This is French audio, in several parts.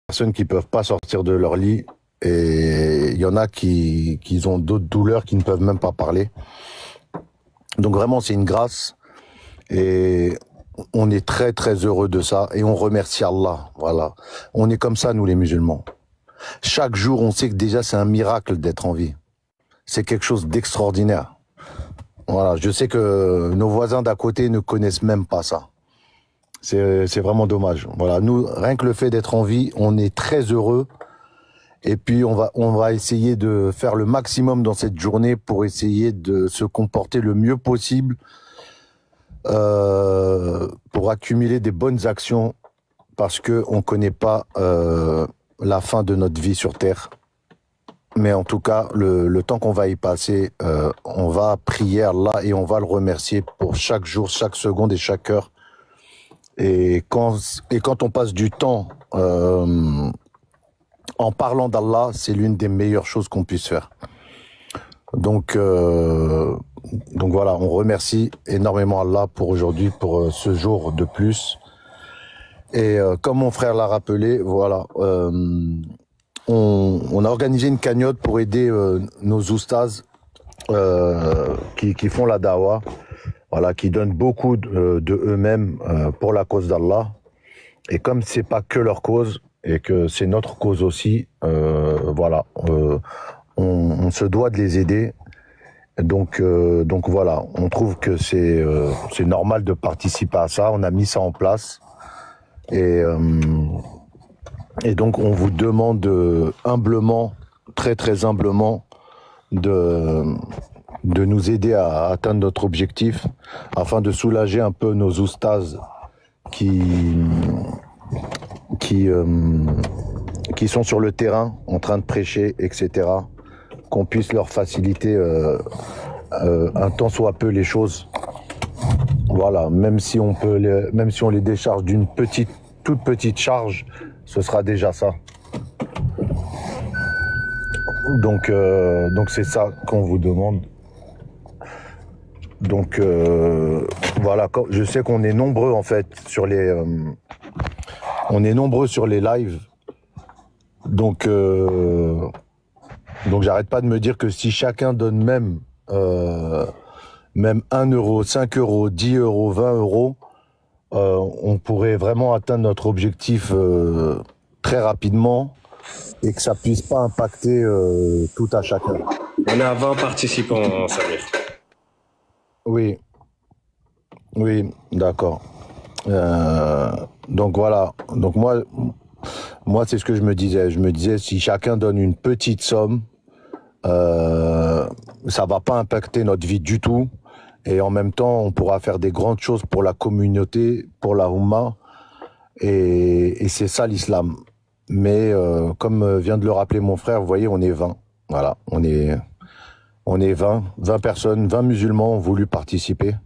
Personnes qui peuvent pas sortir de leur lit et il y en a qui ont d'autres douleurs qui ne peuvent même pas parler. Donc vraiment, c'est une grâce et on est très très heureux de ça et on remercie Allah. Voilà, on est comme ça nous les musulmans. Chaque jour, on sait que déjà c'est un miracle d'être en vie. C'est quelque chose d'extraordinaire. Voilà, je sais que nos voisins d'à côté ne connaissent même pas ça. C'est vraiment dommage. Voilà, nous, rien que le fait d'être en vie, on est très heureux. Et puis, on va essayer de faire le maximum dans cette journée pour essayer de se comporter le mieux possible pour accumuler des bonnes actions parce qu'on ne connaît pas la fin de notre vie sur Terre. Mais en tout cas, le temps qu'on va y passer, on va prier Allah et on va le remercier pour chaque jour, chaque seconde et chaque heure. Et quand on passe du temps en parlant d'Allah, c'est l'une des meilleures choses qu'on puisse faire. Donc voilà, on remercie énormément Allah pour aujourd'hui, pour ce jour de plus. Et comme mon frère l'a rappelé, voilà, on a organisé une cagnotte pour aider nos oustas qui font la dawa. Voilà, qui donnent beaucoup de eux-mêmes pour la cause d'Allah. Et comme c'est pas que leur cause et que c'est notre cause aussi, voilà, on se doit de les aider. Donc voilà, on trouve que c'est normal de participer à ça. On a mis ça en place et donc on vous demande humblement, très très humblement, de nous aider à atteindre notre objectif afin de soulager un peu nos oustas qui sont sur le terrain en train de prêcher, etc. Qu'on puisse leur faciliter un tant soit peu les choses. Voilà, même si on les décharge d'une toute petite charge, ce sera déjà ça. Donc c'est ça qu'on vous demande. Donc voilà, je sais qu'on est nombreux en fait sur les lives. Donc j'arrête pas de me dire que si chacun donne même 1 euro, 5 euros, 10 euros, 20 euros, on pourrait vraiment atteindre notre objectif très rapidement et que ça puisse pas impacter tout à chacun. On est à 20 participants, Samir. Oui, d'accord. Donc voilà. Donc moi c'est ce que je me disais. Je me disais si chacun donne une petite somme, ça va pas impacter notre vie du tout. Et en même temps, on pourra faire des grandes choses pour la communauté, pour la Oumma. Et c'est ça l'islam. Mais comme vient de le rappeler mon frère, vous voyez, on est 20. Voilà, on est 20 personnes, 20 musulmans ont voulu participer.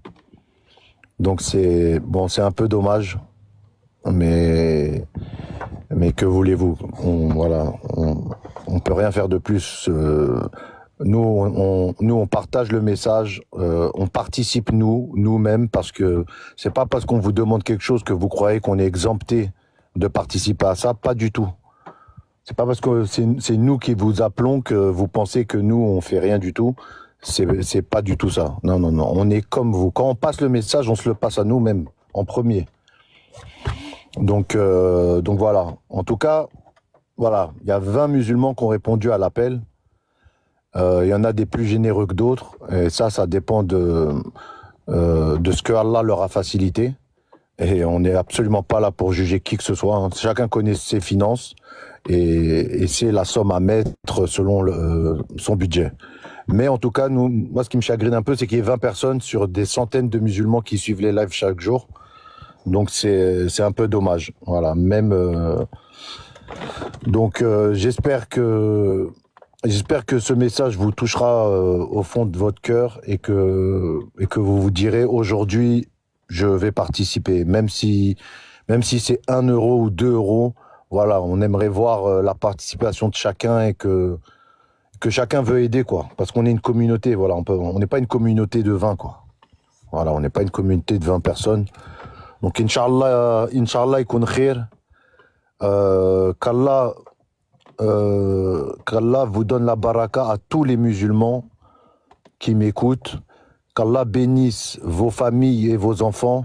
Donc c'est un peu dommage, mais que voulez-vous? On peut rien faire de plus. Nous, on partage le message, on participe nous-mêmes parce que c'est pas parce qu'on vous demande quelque chose que vous croyez qu'on est exempté de participer à ça, pas du tout. C'est pas parce que c'est nous qui vous appelons que vous pensez que nous on fait rien du tout. C'est pas du tout ça. Non, on est comme vous. Quand on passe le message, on se le passe à nous-mêmes en premier. Donc voilà. En tout cas, voilà, il y a 20 musulmans qui ont répondu à l'appel. Il y en a des plus généreux que d'autres. Et ça dépend de ce que Allah leur a facilité. Et on n'est absolument pas là pour juger qui que ce soit. Chacun connaît ses finances et c'est la somme à mettre selon son budget. Mais en tout cas, moi, ce qui me chagrine un peu, c'est qu'il y ait 20 personnes sur des centaines de musulmans qui suivent les lives chaque jour. Donc c'est un peu dommage. Voilà. Donc j'espère que ce message vous touchera au fond de votre cœur et que vous vous direz aujourd'hui je vais participer, même si c'est 1 euro ou 2 euros. Voilà, on aimerait voir la participation de chacun et que chacun veut aider, quoi. Parce qu'on est une communauté, voilà. On n'est pas une communauté de 20, quoi. Voilà, on n'est pas une communauté de 20 personnes. Donc, Inch'Allah, Inch'Allah, ikun khir. Qu'Allah qu'Allah vous donne la baraka à tous les musulmans qui m'écoutent. Qu'Allah bénisse vos familles et vos enfants.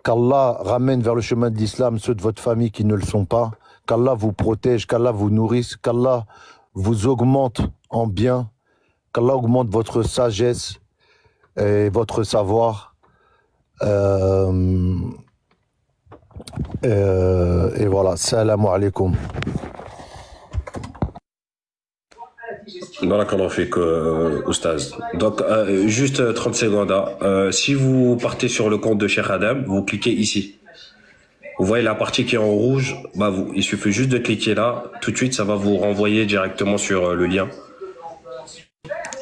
Qu'Allah ramène vers le chemin de l'islam ceux de votre famille qui ne le sont pas. Qu'Allah vous protège, qu'Allah vous nourrisse, qu'Allah vous augmente en bien, qu'Allah augmente votre sagesse et votre savoir. Et voilà, salam alaikum. Barakallahu fik, Oustaz. Donc, juste 30 secondes. Si vous partez sur le compte de Cheikh Adam, vous cliquez ici. Vous voyez la partie qui est en rouge, bah il suffit juste de cliquer là. Tout de suite, ça va vous renvoyer directement sur le lien.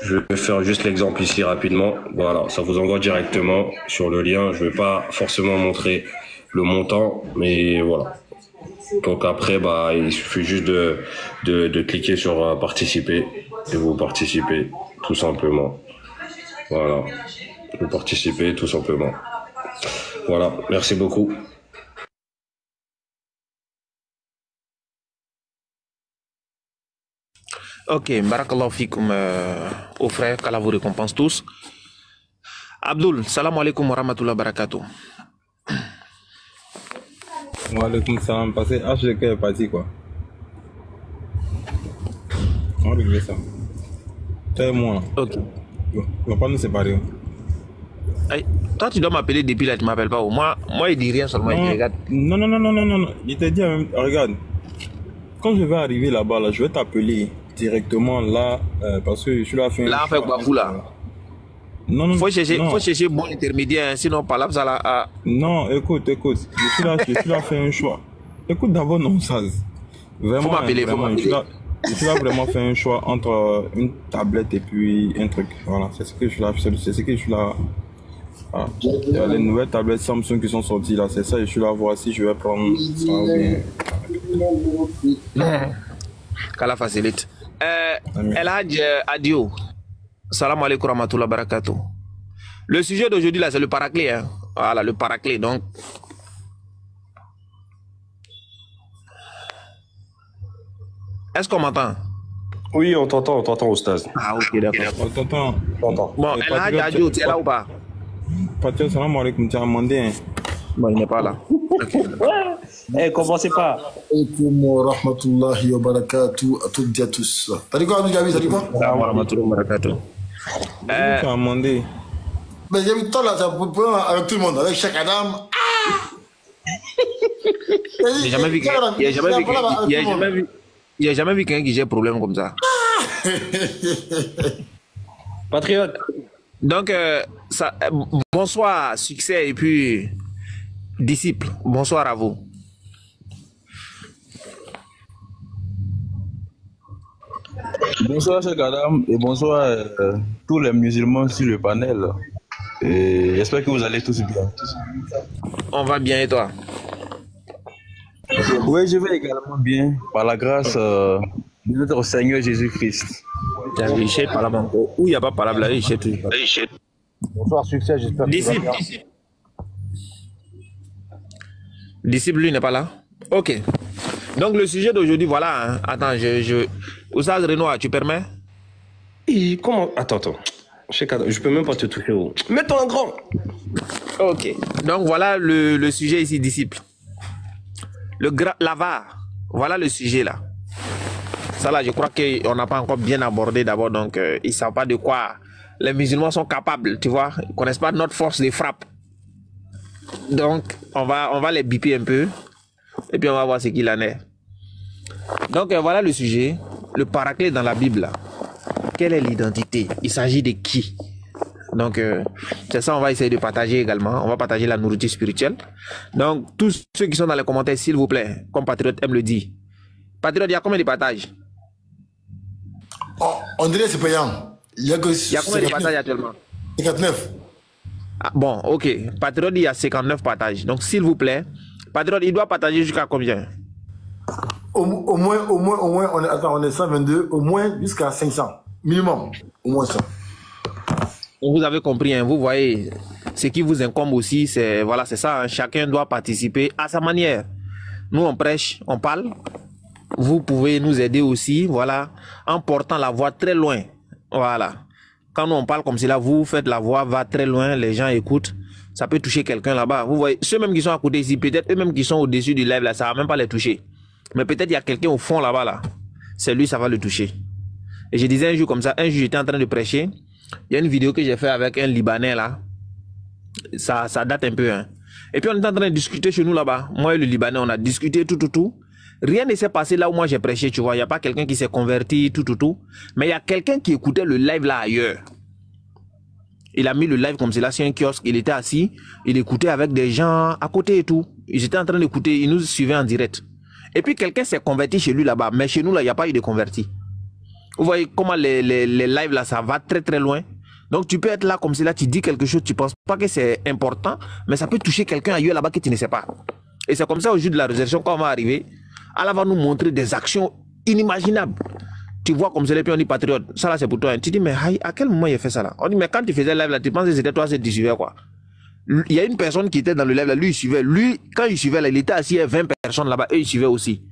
Je vais faire juste l'exemple ici rapidement. Voilà, ça vous envoie directement sur le lien. Je ne vais pas forcément montrer le montant, mais voilà. Donc après, bah, il suffit juste de cliquer sur participer et vous participez tout simplement. Voilà, vous participez tout simplement. Voilà, merci beaucoup. Ok, barakallahu fikoum aux frères, qu'Allah vous récompense tous. Abdul, salam alaikum wa rahmatullahi wa barakatuh. Wa alaikum salam, parce que HDK est parti quoi. On va régler ça. Toi et moi. Ok. On va pas nous séparer. Aïe, toi tu dois m'appeler depuis là, tu m'appelles pas. Moi il dit rien seulement, il dit regarde. Non. Il t'a dit, regarde. Quand je vais arriver là-bas, là, je vais t'appeler directement là, parce que je suis là à faire. Là, on fait quoi vous là? Non. Faut chercher bon intermédiaire, hein, sinon par là, ça là. Non, écoute. Je suis là à faire un choix. Écoute d'abord, non, ça. Vraiment, faut m'appeler. Je suis là vraiment faire un choix entre une tablette et puis un truc. Voilà, c'est ce que je suis là. Voilà. Il y a les nouvelles tablettes Samsung qui sont sorties là, c'est ça. Je suis là à voir si je vais prendre ça ou bien. Qu'Allah facilite. El Hadj Adio. Salam alaikum rahmatullah barakatuh. Le sujet d'aujourd'hui là, c'est le paraclet. Hein. Voilà, le paraclet. Donc, est-ce qu'on m'entend? Oui, on t'entend, Oustaz. Ah, ok, d'accord. On t'entend. Bon, El Hadj Adio, tu es là ou pas? Patriot, salam alaikum, tu as demandé. Hein. Bon, il n'est pas là. Eh, commencez pas. Alaikum wa rahmatullahi wa barakatuh à toutes et à tous. T'as dit quoi, Gabi? T'as dit quoi? Salam wa rahmatullahi wa barakatuh. Tu as demandé. Mais j'ai vu toi là, t'as un problème avec tout le monde, avec Cheikh Adam. Il n'y a jamais vu quelqu'un qui gère problème comme ça. Patriote. Donc, bonsoir, succès et puis disciples. Bonsoir à vous. Bonsoir Cheikh Adam et bonsoir tous les musulmans sur le panel. Et j'espère que vous allez tous bien. On va bien et toi? Oui, je vais également bien par la grâce de notre Seigneur Jésus-Christ. Où il n'y a pas parlé là, Bonsoir, succès, j'espère que tu vas bien. Disciple, lui, n'est pas là? Ok. Donc, le sujet d'aujourd'hui, voilà. Hein. Attends, Oustaz Renoir, tu permets? Et comment? Attends. Je peux même pas te toucher. Mets-toi en grand. Ok. Donc, voilà le sujet ici, disciple. L'avare. Voilà le sujet là. Ça là, je crois qu'on n'a pas encore bien abordé d'abord. Donc, ils ne savent pas de quoi les musulmans sont capables, tu vois. Ils ne connaissent pas notre force de frappe. Donc, on va les biper un peu. Et puis, on va voir ce qu'il en est. Donc, voilà le sujet. Le paraclet dans la Bible. Quelle est l'identité? Il s'agit de qui? Donc, c'est ça, on va essayer de partager également. On va partager la nourriture spirituelle. Donc, tous ceux qui sont dans les commentaires, s'il vous plaît, comme Patriote aime le dire. Patriote, il y a combien de partages? Oh, on dirait que c'est payant. Il y a combien de partages actuellement? 59. Ah, bon, ok. Patriote, il y a 59 partages. Donc, s'il vous plaît, Patriote, il doit partager jusqu'à combien? Au moins, on est 122, au moins jusqu'à 500. Minimum, au moins ça. Vous avez compris, hein, vous voyez, ce qui vous incombe aussi, c'est voilà, c'est ça, hein, chacun doit participer à sa manière. Nous, on prêche, on parle. Vous pouvez nous aider aussi, voilà, en portant la voix très loin. Voilà. Quand nous, on parle comme cela, vous faites la voix, va très loin, les gens écoutent. Ça peut toucher quelqu'un là-bas. Vous voyez, ceux même qui sont à côté ici, peut-être eux-mêmes qui sont au-dessus du live là, ça va même pas les toucher. Mais peut-être il y a quelqu'un au fond là-bas là. C'est lui, ça va le toucher. Et je disais un jour comme ça, un jour j'étais en train de prêcher. Il y a une vidéo que j'ai fait avec un Libanais là. Ça date un peu. Hein. Et puis on est en train de discuter chez nous là-bas. Moi et le Libanais, on a discuté tout. Rien ne s'est passé là où moi j'ai prêché, tu vois. Il n'y a pas quelqu'un qui s'est converti, tout. Mais il y a quelqu'un qui écoutait le live là ailleurs. Il a mis le live comme cela sur un kiosque. Il était assis. Il écoutait avec des gens à côté et tout. Ils étaient en train d'écouter. Ils nous suivaient en direct. Et puis quelqu'un s'est converti chez lui là-bas. Mais chez nous là, il n'y a pas eu de converti. Vous voyez comment les lives là, ça va très loin. Donc tu peux être là comme cela, tu dis quelque chose, tu ne penses pas que c'est important, mais ça peut toucher quelqu'un ailleurs là-bas que tu ne sais pas. Et c'est comme ça au jour de la résurrection, quand on va arriver, Allah va nous montrer des actions inimaginables. Tu vois comme c'est les pions du patriote, ça là c'est pour toi. Tu dis, mais à quel moment il a fait ça là? On dit, mais quand tu faisais le live là, tu penses que c'était toi, c'est tu suivais quoi? Il y a une personne qui était dans le live là, lui il suivait. Lui, quand il suivait là, il était assis à 20 personnes là-bas, eux ils suivaient aussi.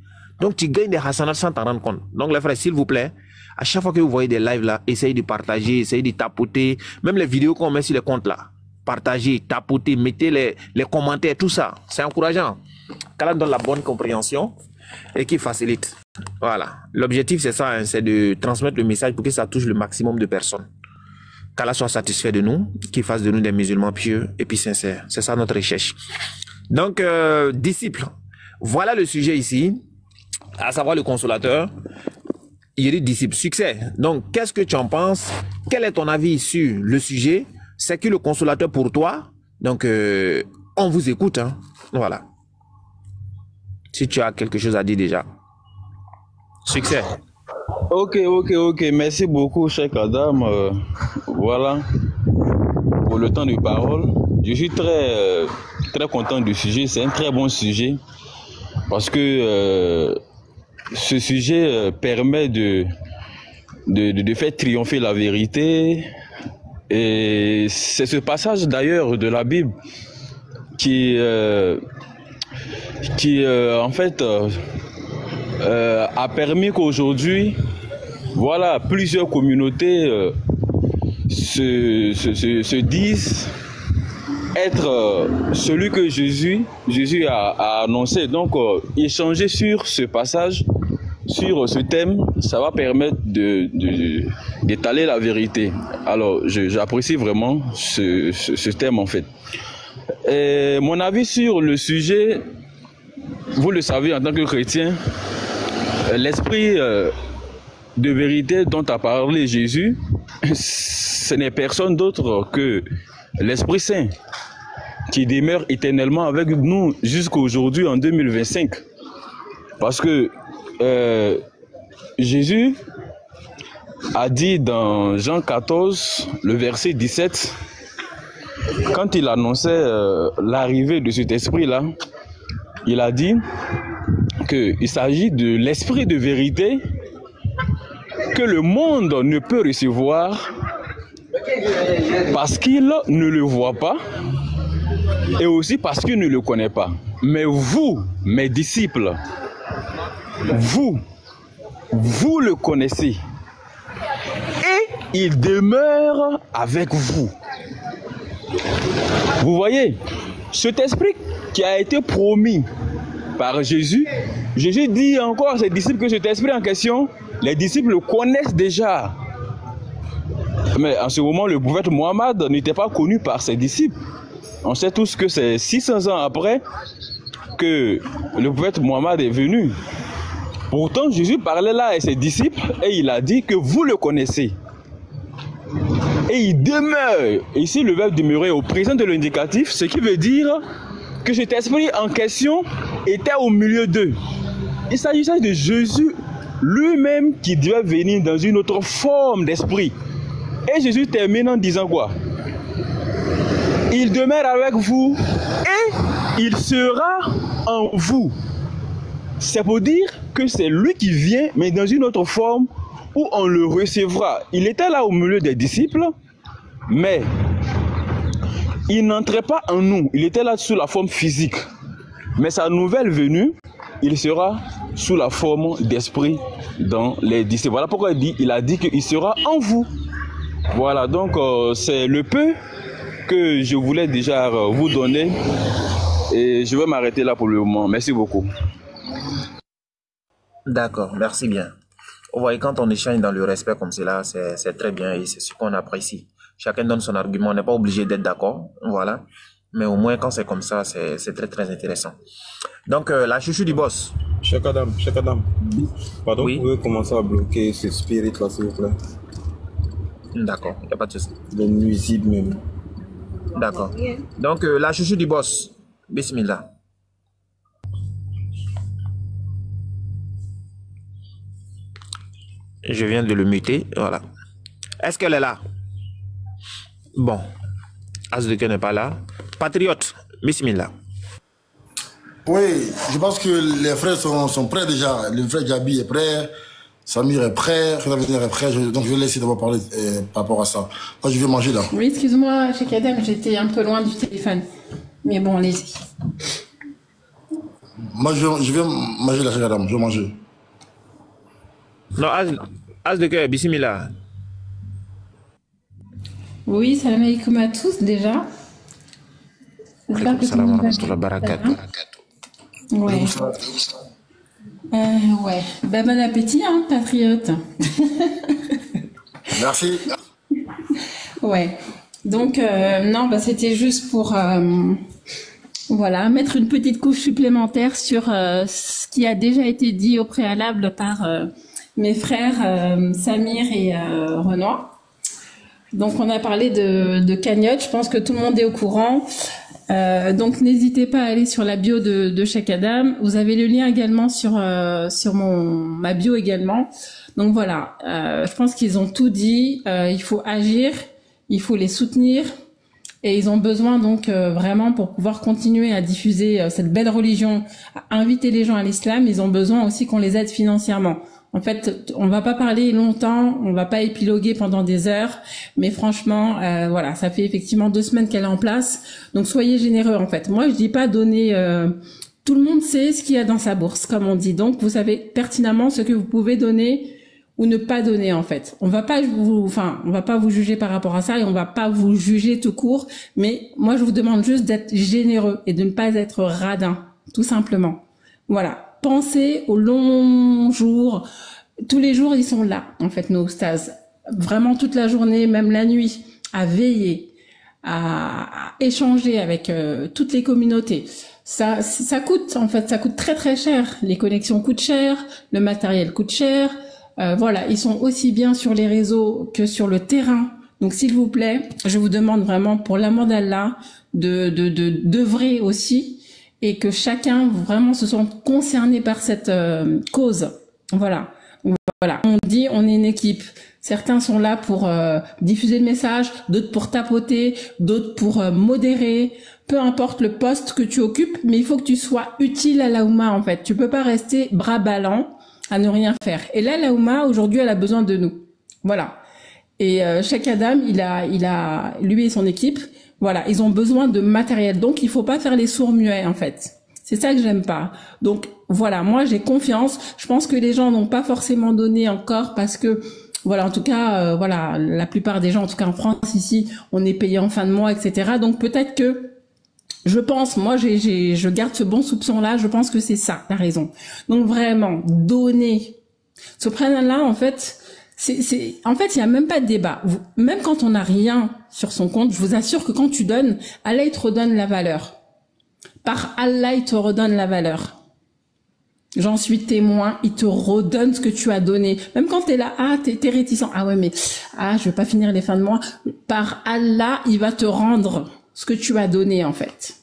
Donc tu gagnes des hasanats sans t'en rendre compte. Donc les frères, s'il vous plaît, à chaque fois que vous voyez des lives là, essayez de partager, essayez de tapoter. Même les vidéos qu'on met sur les comptes là, partagez, tapotez, mettez les commentaires, tout ça. C'est encourageant. Qu'Allah donne la bonne compréhension et qui facilite. Voilà. L'objectif c'est ça, hein, c'est de transmettre le message pour que ça touche le maximum de personnes. Qu'Allah soit satisfait de nous, qu'il fasse de nous des musulmans pieux et puis sincères. C'est ça notre recherche. Donc, disciples. Voilà le sujet ici, à savoir le consolateur. Il dit disciple, succès. Donc, qu'est-ce que tu en penses? Quel est ton avis sur le sujet? C'est qui le consolateur pour toi? Donc, on vous écoute. Hein. Voilà. Si tu as quelque chose à dire déjà. Succès. Ok. Merci beaucoup, Cheikh Adam. Voilà. Pour le temps de parole. Je suis très content du sujet. C'est un très bon sujet. Parce que ce sujet permet de faire triompher la vérité. Et c'est ce passage d'ailleurs de la Bible qui en fait a permis qu'aujourd'hui, voilà, plusieurs communautés se disent être celui que Jésus a annoncé. Donc échanger sur ce passage, sur ce thème, ça va permettre d'étaler la vérité. Alors j'apprécie vraiment ce thème en fait. Et mon avis sur le sujet, vous le savez en tant que chrétien, l'esprit de vérité dont a parlé Jésus, ce n'est personne d'autre que l'Esprit Saint qui demeure éternellement avec nous jusqu'aujourd'hui en 2025. Parce que Jésus a dit dans Jean 14, le verset 17, quand il annonçait l'arrivée de cet esprit-là, il a dit qu'il s'agit de l'esprit de vérité que le monde ne peut recevoir parce qu'il ne le voit pas et aussi parce qu'il ne le connaît pas. Mais vous, mes disciples, vous le connaissez et il demeure avec vous. Vous voyez, cet esprit qui a été promis par Jésus, Jésus dit encore à ses disciples que cet esprit en question, les disciples le connaissent déjà. Mais en ce moment, le prophète Mohammed n'était pas connu par ses disciples. On sait tous que c'est 600 ans après que le prophète Mohammed est venu. Pourtant, Jésus parlait là à ses disciples et il a dit que vous le connaissez. Et il demeure. Ici, le verbe demeurer au présent de l'indicatif, ce qui veut dire que cet esprit en question était au milieu d'eux. Il s'agissait de Jésus lui-même qui devait venir dans une autre forme d'esprit. Et Jésus termine en disant quoi? Il demeure avec vous et il sera en vous. C'est pour dire que c'est lui qui vient, mais dans une autre forme où on le recevra. Il était là au milieu des disciples, mais il n'entrait pas en nous. Il était là sous la forme physique. Mais sa nouvelle venue, il sera sous la forme d'esprit dans les disciples. Voilà pourquoi il a dit qu'il sera en vous. Voilà, donc c'est le peu que je voulais déjà vous donner. Et je vais m'arrêter là pour le moment. Merci beaucoup. D'accord, merci bien. Vous voyez, quand on échange dans le respect comme cela, c'est très bien et c'est ce qu'on apprécie. Chacun donne son argument, on n'est pas obligé d'être d'accord, voilà. Mais au moins, quand c'est comme ça, c'est très très intéressant. Donc, la chouchou du boss. Cheikh Adam. Pardon, Oui. vous pouvez commencer à bloquer ce spirit là, s'il vous plaît. D'accord, il n'y a pas de souci. Il est nuisible même. D'accord. Donc, la chouchou du boss. Bismillah. Je viens de le muter, voilà. Est-ce qu'elle est là? Bon. As de cœur n'est pas là. Patriote, bismillah. Oui, je pense que les frères sont prêts déjà. Le frère Djabi est prêt, Samir est prêt, Khadaviner est prêt. Donc je vais laisser d'abord parler par rapport à ça. Moi je vais manger là. Oui, excuse-moi, Cheikh Adam, j'étais un peu loin du téléphone. Mais bon, allez-y. Moi je vais manger là, Cheikh Adam, je vais manger. Non, As de cœur, bismillah. Oui, salam alaikum à tous déjà. J'espère que tout le monde va bien. Ouais. Ouais. Ben, bon appétit, hein, patriote. Merci. Ouais. Donc, non, bah, c'était juste pour voilà, mettre une petite couche supplémentaire sur ce qui a déjà été dit au préalable par mes frères Samir et Renoir. Donc, on a parlé de cagnotte. Je pense que tout le monde est au courant. Donc, n'hésitez pas à aller sur la bio de Cheikh Adam. Vous avez le lien également sur ma bio également. Donc, voilà. Je pense qu'ils ont tout dit. Il faut agir. Il faut les soutenir. Et ils ont besoin donc vraiment pour pouvoir continuer à diffuser cette belle religion, à inviter les gens à l'islam, ils ont besoin aussi qu'on les aide financièrement. En fait, on va pas parler longtemps, on va pas épiloguer pendant des heures, mais franchement, voilà, ça fait effectivement 2 semaines qu'elle est en place. Donc soyez généreux en fait. Moi, je dis pas donner. Tout le monde sait ce qu'il y a dans sa bourse, comme on dit. Donc vous savez pertinemment ce que vous pouvez donner ou ne pas donner en fait. On va pas vous juger par rapport à ça et on va pas vous juger tout court. Mais moi, je vous demande juste d'être généreux et de ne pas être radin, tout simplement. Voilà. Pensez aux longs jours. Tous les jours, ils sont là, en fait, nos oustas. Vraiment toute la journée, même la nuit, à veiller, à échanger avec toutes les communautés. Ça coûte, en fait, ça coûte très très cher. Les connexions coûtent cher, le matériel coûte cher. Voilà, ils sont aussi bien sur les réseaux que sur le terrain. Donc, s'il vous plaît, je vous demande vraiment, pour l'amour d'Allah, d'œuvrer aussi. Et que chacun vraiment se sente concerné par cette cause. Voilà. Voilà. On dit, on est une équipe. Certains sont là pour diffuser le message, d'autres pour tapoter, d'autres pour modérer. Peu importe le poste que tu occupes, mais il faut que tu sois utile à la Oumma, en fait. Tu peux pas rester bras ballants à ne rien faire. Et là, la Oumma, aujourd'hui, elle a besoin de nous. Voilà. Et Cheikh Adam, il a, lui et son équipe, voilà, ils ont besoin de matériel. Donc, il faut pas faire les sourds muets, en fait. C'est ça que j'aime pas. Donc, voilà, moi, j'ai confiance. Je pense que les gens n'ont pas forcément donné encore parce que, voilà, en tout cas, voilà, la plupart des gens, en tout cas en France, ici, on est payé en fin de mois, etc. Donc, peut-être que, je pense, moi, je garde ce bon soupçon-là. Je pense que c'est ça, la raison. Donc, vraiment, donner. Ce prénom-là, en fait, en fait, il n'y a même pas de débat. Même quand on n'a rien sur son compte, je vous assure que quand tu donnes, Allah, il te redonne la valeur. Par Allah, il te redonne la valeur. J'en suis témoin, il te redonne ce que tu as donné. Même quand t'es là, t'es réticent. Ah ouais, mais, je vais pas finir les fins de mois. Par Allah, il va te rendre ce que tu as donné, en fait.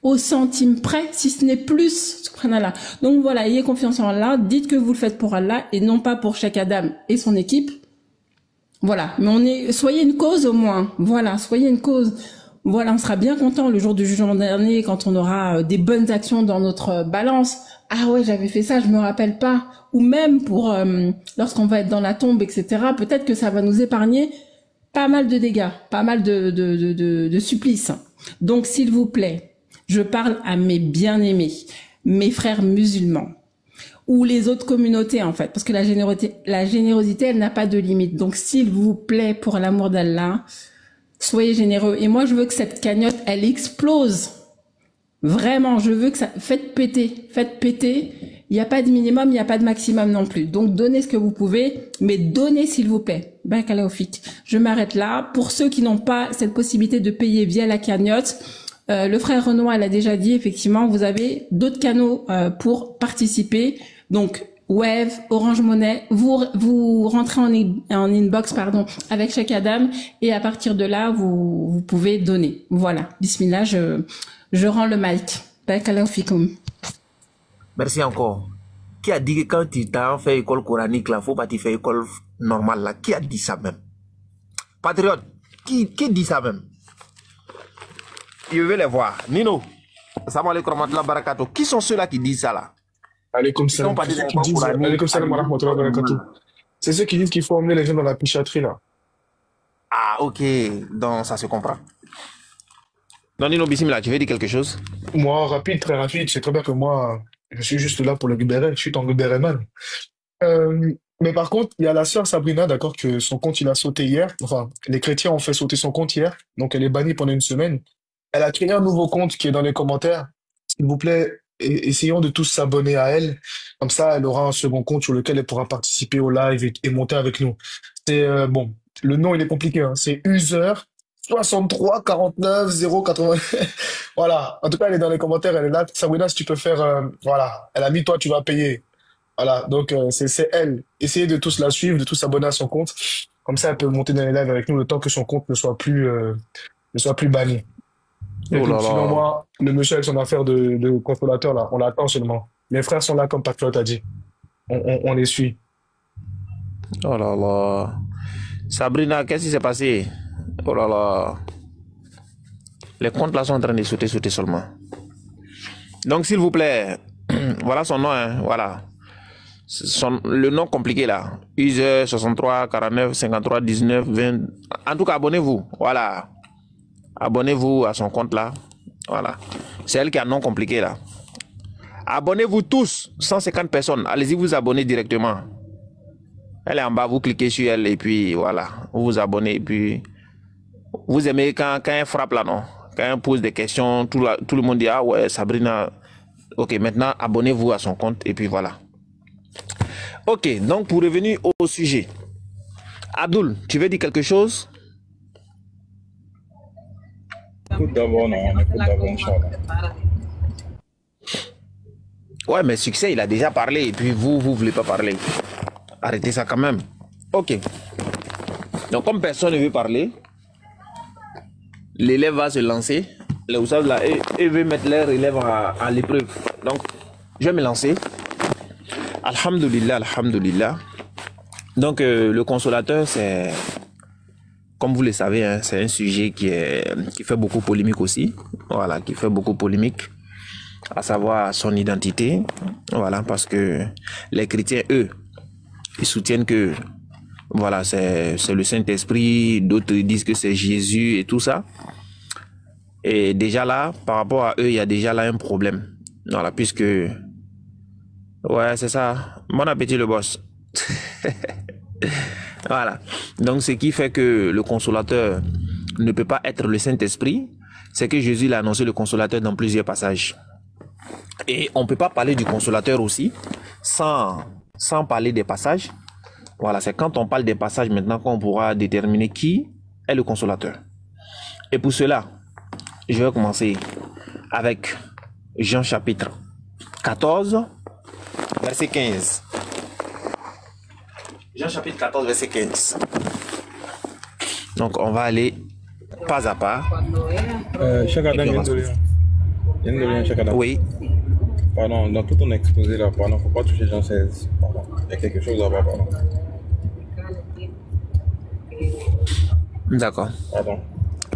Au centime près, si ce n'est plus, subhanallah. Donc voilà, ayez confiance en Allah, dites que vous le faites pour Allah et non pas pour Cheikh Adam et son équipe. Voilà, mais soyez une cause au moins. Voilà, soyez une cause. Voilà, on sera bien content le jour du jugement dernier quand on aura des bonnes actions dans notre balance. Ah ouais, j'avais fait ça, je me rappelle pas. Ou même pour lorsqu'on va être dans la tombe, etc. Peut-être que ça va nous épargner pas mal de dégâts, pas mal de supplices. Donc s'il vous plaît. Je parle à mes bien-aimés. mes frères musulmans ou les autres communautés en fait, parce que la générosité, elle n'a pas de limite. Donc s'il vous plaît, pour l'amour d'Allah, soyez généreux. Et moi, je veux que cette cagnotte, elle explose. Vraiment, je veux que ça... Faites péter. Il n'y a pas de minimum, il n'y a pas de maximum non plus. Donc, donnez ce que vous pouvez, mais donnez s'il vous plaît. Barakallahu fik. Je m'arrête là. Pour ceux qui n'ont pas cette possibilité de payer via la cagnotte, le frère Renoir l'a déjà dit, effectivement, vous avez d'autres canaux pour participer. Donc, Wave, Orange Money, vous rentrez en inbox, pardon, avec Cheikh Adam, et à partir de là, vous pouvez donner. Voilà. Bismillah, je rends le mic. Barakallahu fikoum. Merci encore. Qui a dit que quand tu t'as fait école coranique là, faut pas te faire école normale là? Qui a dit ça même? Patriote, qui dit ça même? Je vais les voir. Nino, salam alaikum warahmatullahi wabarakatuh. Qui sont ceux-là qui disent ça là? Alaykoum salam. Alaykoum salam wa rahmatullahi wa barakatuh. C'est ceux qui disent qu'il faut emmener les gens dans la pichaterie là. Ah ok, donc ça se comprend. Non Nino Bismillah, tu veux dire quelque chose? Moi, rapide, très rapide, c'est très bien que moi, je suis juste là pour le libérer, je suis ton libéréman. Mais par contre, il y a la sœur Sabrina, d'accord, que son compte il a sauté hier. Enfin, les chrétiens ont fait sauter son compte hier, donc elle est bannie pendant une semaine. Elle a créé un nouveau compte qui est dans les commentaires. S'il vous plaît, essayons de tous s'abonner à elle. Comme ça, elle aura un second compte sur lequel elle pourra participer au live et monter avec nous. C'est bon, le nom il est compliqué, hein. C'est user 63 49 080. Voilà. En tout cas, elle est dans les commentaires, elle est là. Sabrina, si tu peux faire, voilà. Elle a mis toi, tu vas payer. Voilà. Donc c'est elle. Essayez de tous la suivre, de tous s'abonner à son compte. Comme ça, elle peut monter dans les lives avec nous le temps que son compte ne soit plus banni. Et Oh puis, là sinon, là. moi, le monsieur avec son affaire de consolateur, là, on l'attend seulement. Mes frères sont là, comme Patriot a dit. On les suit. Oh là là. Sabrina, qu'est-ce qui s'est passé? Oh là là. Les comptes là sont en train de sauter seulement. Donc s'il vous plaît, voilà son nom, hein, voilà. Le nom compliqué là. User 63 49 53 19 20. En tout cas, abonnez-vous. Voilà. Abonnez-vous à son compte là. Voilà. C'est elle qui a un nom compliqué là. Abonnez-vous tous. 150 personnes. Allez-y vous abonner directement. Elle est en bas, vous cliquez sur elle et puis voilà. Vous vous abonnez et puis vous aimez quand elle frappe là, non? Quand elle pose des questions, tout le monde dit ah ouais, Sabrina. Ok, maintenant abonnez-vous à son compte et puis voilà. Ok, donc pour revenir au sujet. Abdul, tu veux dire quelque chose? Écoute d'abord, non, on écoute d'abord, Inch'Allah. Ouais, mais succès, il a déjà parlé et puis vous voulez pas parler. Arrêtez ça quand même. Ok. Donc comme personne ne veut parler, l'élève va se lancer. Les Oussad là, et veut mettre leur élève à l'épreuve. Donc, je vais me lancer. Alhamdulillah, alhamdulillah. Donc, le consolateur, c'est, comme vous le savez, hein, c'est un sujet qui fait beaucoup polémique aussi. Voilà, qui fait beaucoup polémique, à savoir son identité. Voilà, parce que les chrétiens, eux, ils soutiennent que, voilà, c'est le Saint-Esprit. D'autres disent que c'est Jésus et tout ça. Et déjà là, par rapport à eux, il y a déjà là un problème. Voilà, puisque... Ouais, c'est ça. Bon appétit le boss. Voilà. Donc, ce qui fait que le consolateur ne peut pas être le Saint-Esprit, c'est que Jésus l'a annoncé le consolateur dans plusieurs passages. Et on ne peut pas parler du consolateur aussi sans parler des passages. Voilà, c'est quand on parle des passages maintenant qu'on pourra déterminer qui est le consolateur. Et pour cela, je vais commencer avec Jean chapitre 14, verset 15. Jean chapitre 14, verset 15. Donc on va aller pas à pas. Cheikh Adam, Cheikh Adam. Oui. Pardon, dans tout ton exposé là, pardon, faut pas toucher Jean 16. Pardon. Il y a quelque chose là-bas, pardon. D'accord. Pardon.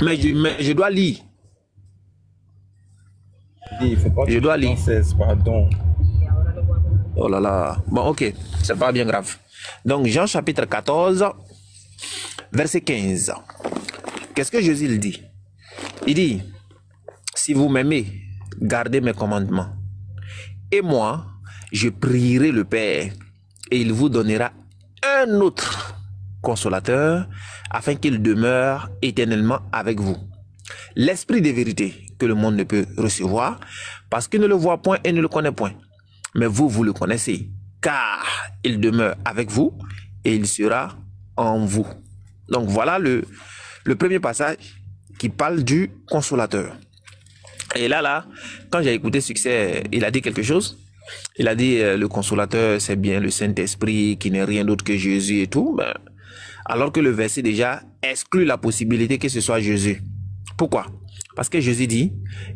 Mais je dois lire. Il faut pas Je dois toucher lire. Jean 16, pardon. Oh là là. Bon, ok. C'est pas bien grave. Donc, Jean chapitre 14, verset 15. Qu'est-ce que Jésus il dit? Il dit, si vous m'aimez, gardez mes commandements. Et moi, je prierai le Père et il vous donnera un autre consolateur afin qu'il demeure éternellement avec vous. L'esprit de vérité que le monde ne peut recevoir parce qu'il ne le voit point et ne le connaît point. Mais vous, vous le connaissez car il demeure avec vous et il sera en vous. Donc voilà le premier passage qui parle du consolateur. Et là, quand j'ai écouté Succès, il a dit quelque chose. Il a dit le consolateur, c'est bien le Saint-Esprit qui n'est rien d'autre que Jésus et tout. Ben, alors que le verset déjà exclut la possibilité que ce soit Jésus. Pourquoi? Parce que Jésus dit,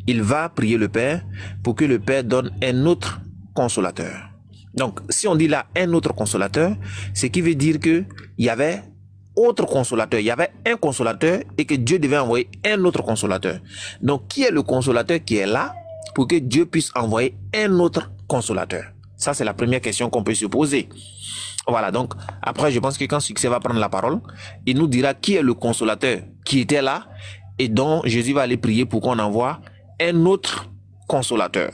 il va prier le Père pour que le Père donne un autre consolateur. Donc, si on dit là un autre consolateur, ce qui veut dire que il y avait autre consolateur, il y avait un consolateur et que Dieu devait envoyer un autre consolateur. Donc, qui est le consolateur qui est là pour que Dieu puisse envoyer un autre consolateur? Ça, c'est la première question qu'on peut se poser. Voilà, donc, après, je pense que quand Succès va prendre la parole, il nous dira qui est le consolateur qui était là et dont Jésus va aller prier pour qu'on envoie un autre consolateur.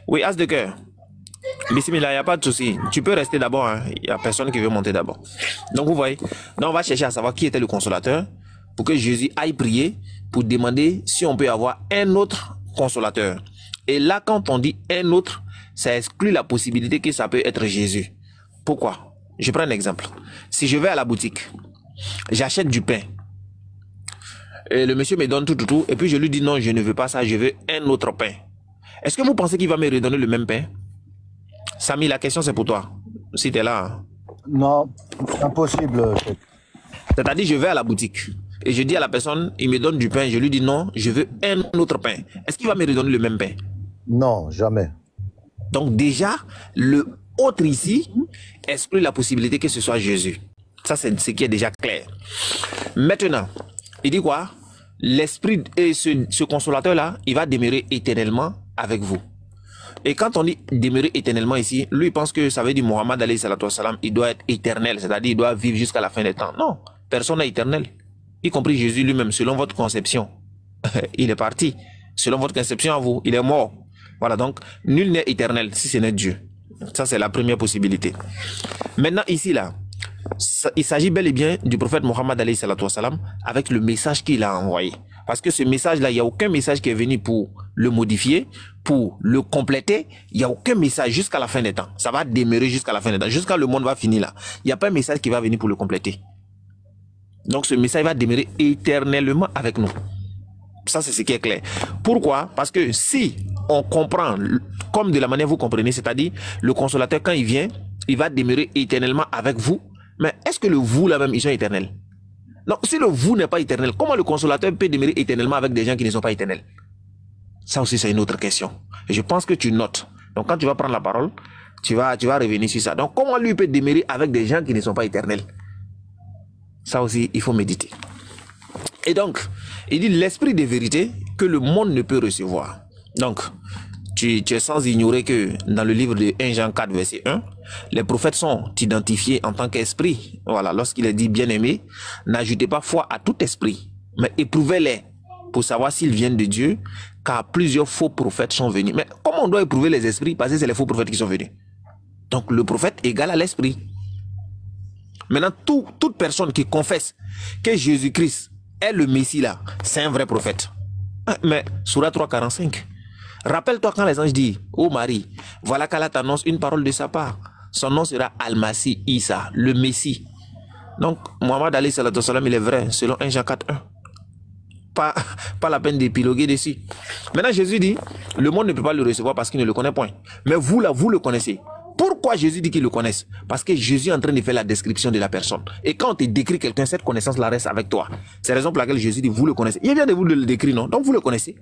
Oui, As de cœur. Bismillah, il n'y a pas de souci. Tu peux rester d'abord, hein. Il n'y a personne qui veut monter d'abord. Donc, vous voyez, donc on va chercher à savoir qui était le consolateur pour que Jésus aille prier pour demander si on peut avoir un autre consolateur. Et là, quand on dit un autre, ça exclut la possibilité que ça peut être Jésus. Pourquoi? Je prends un exemple. Si je vais à la boutique, j'achète du pain. Et le monsieur me donne tout, et puis je lui dis non, je ne veux pas ça, je veux un autre pain. Est-ce que vous pensez qu'il va me redonner le même pain? Samy, la question c'est pour toi, si tu es là. Hein. Non, impossible. C'est-à-dire, je vais à la boutique, et je dis à la personne, il me donne du pain, je lui dis non, je veux un autre pain. Est-ce qu'il va me redonner le même pain? Non, jamais. Donc déjà, le autre ici exclut la possibilité que ce soit Jésus. Ça, c'est ce qui est déjà clair. Maintenant, il dit quoi? L'esprit et ce consolateur-là, il va demeurer éternellement avec vous. Et quand on dit demeurer éternellement ici, lui il pense que ça veut dire Mohammed alayhi salatu wassalam, il doit être éternel, c'est-à-dire il doit vivre jusqu'à la fin des temps. Non, personne n'est éternel, y compris Jésus lui-même, selon votre conception. Il est parti, selon votre conception à vous, il est mort. Voilà, donc nul n'est éternel si ce n'est Dieu. Ça, c'est la première possibilité. Maintenant, ici, là, il s'agit bel et bien du prophète Mohammed alayhi salatu wassalam avec le message qu'il a envoyé. Parce que ce message-là, il n'y a aucun message qui est venu pour le modifier, pour le compléter. Il n'y a aucun message jusqu'à la fin des temps. Ça va demeurer jusqu'à la fin des temps. Jusqu'à le monde va finir là. Il n'y a pas un message qui va venir pour le compléter. Donc ce message va demeurer éternellement avec nous. Ça, c'est ce qui est clair. Pourquoi? Parce que si on comprend, comme de la manière vous comprenez, c'est-à-dire le consolateur, quand il vient, il va demeurer éternellement avec vous. Mais est-ce que le vous là-même, ils sont éternels? Non, si le vous n'est pas éternel, comment le consolateur peut demeurer éternellement avec des gens qui ne sont pas éternels? Ça aussi, c'est une autre question. Et je pense que tu notes. Donc, quand tu vas prendre la parole, tu vas revenir sur ça. Donc, comment lui peut demeurer avec des gens qui ne sont pas éternels? Ça aussi, il faut méditer. Et donc, il dit l'esprit de vérité que le monde ne peut recevoir. Donc, tu es sans ignorer que dans le livre de 1 Jean 4, verset 1, les prophètes sont identifiés en tant qu'esprit. Voilà, lorsqu'il est dit bien-aimé, n'ajoutez pas foi à tout esprit, mais éprouvez-les pour savoir s'ils viennent de Dieu, car plusieurs faux prophètes sont venus. Mais comment on doit éprouver les esprits? Parce que c'est les faux prophètes qui sont venus. Donc le prophète égale à l'esprit. Maintenant, toute personne qui confesse que Jésus-Christ est le Messie là, c'est un vrai prophète. Mais, Sourate 3,45. Rappelle-toi quand les anges disent, ô Marie, voilà qu'Allah t'annonce une parole de sa part. Son nom sera Al-Masih Isa, le Messie. Donc, Mohammed alayhi salatu wassalam, il est vrai, selon 1 Jean 4,1. Pas la peine d'épiloguer dessus. Maintenant, Jésus dit, le monde ne peut pas le recevoir parce qu'il ne le connaît point. Mais vous, là, vous le connaissez. Pourquoi Jésus dit qu'il le connaisse? Parce que Jésus est en train de faire la description de la personne. Et quand on te décrit quelqu'un, cette connaissance-là reste avec toi. C'est la raison pour laquelle Jésus dit, vous le connaissez. Il vient de vous le décrire, non? Donc, vous le connaissez.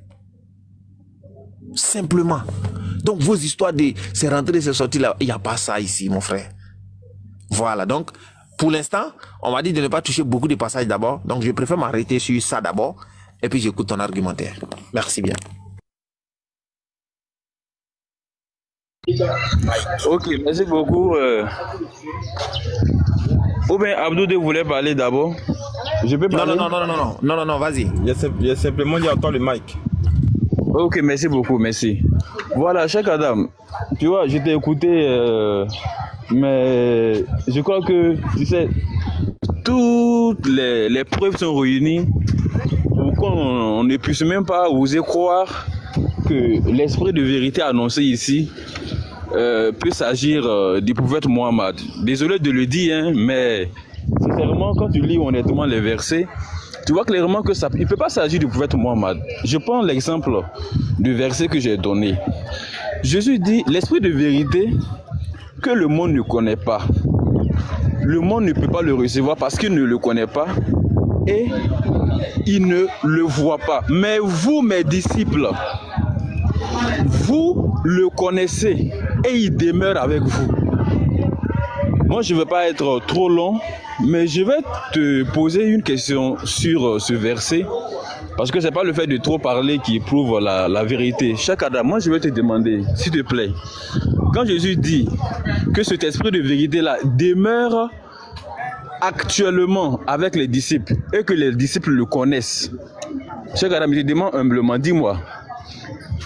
Simplement. Donc vos histoires de c'est rentré, c'est sorti là, il n'y a pas ça ici, mon frère. Voilà, donc pour l'instant, on m'a dit de ne pas toucher beaucoup de passages d'abord. Donc je préfère m'arrêter sur ça d'abord. Et puis j'écoute ton argumentaire. Merci bien. Ok, merci beaucoup. Ou bien Abdou voulait parler d'abord. Je peux parler? Non, vas-y. Il y a simplement dit à toi le mic. Ok, merci beaucoup, merci. Voilà, Cheikh Adam, tu vois, je t'ai écouté, mais je crois que, tu sais, toutes les preuves sont réunies pour qu'on ne puisse même pas oser croire que l'esprit de vérité annoncé ici peut s'agir du prophète Mohammed. Désolé de le dire, hein, mais sincèrement, quand tu lis honnêtement les versets, tu vois clairement que ça, il ne peut pas s'agir du prophète Mohammed. Je prends l'exemple du verset que j'ai donné. Jésus dit, l'esprit de vérité que le monde ne connaît pas. Le monde ne peut pas le recevoir parce qu'il ne le connaît pas et il ne le voit pas. Mais vous, mes disciples, vous le connaissez et il demeure avec vous. Moi, je ne vais pas être trop long, mais je vais te poser une question sur ce verset, parce que ce n'est pas le fait de trop parler qui prouve la vérité. Cheikh Adam, moi, je vais te demander, s'il te plaît, quand Jésus dit que cet esprit de vérité-là demeure actuellement avec les disciples et que les disciples le connaissent, Cheikh Adam, je te demande humblement, dis-moi,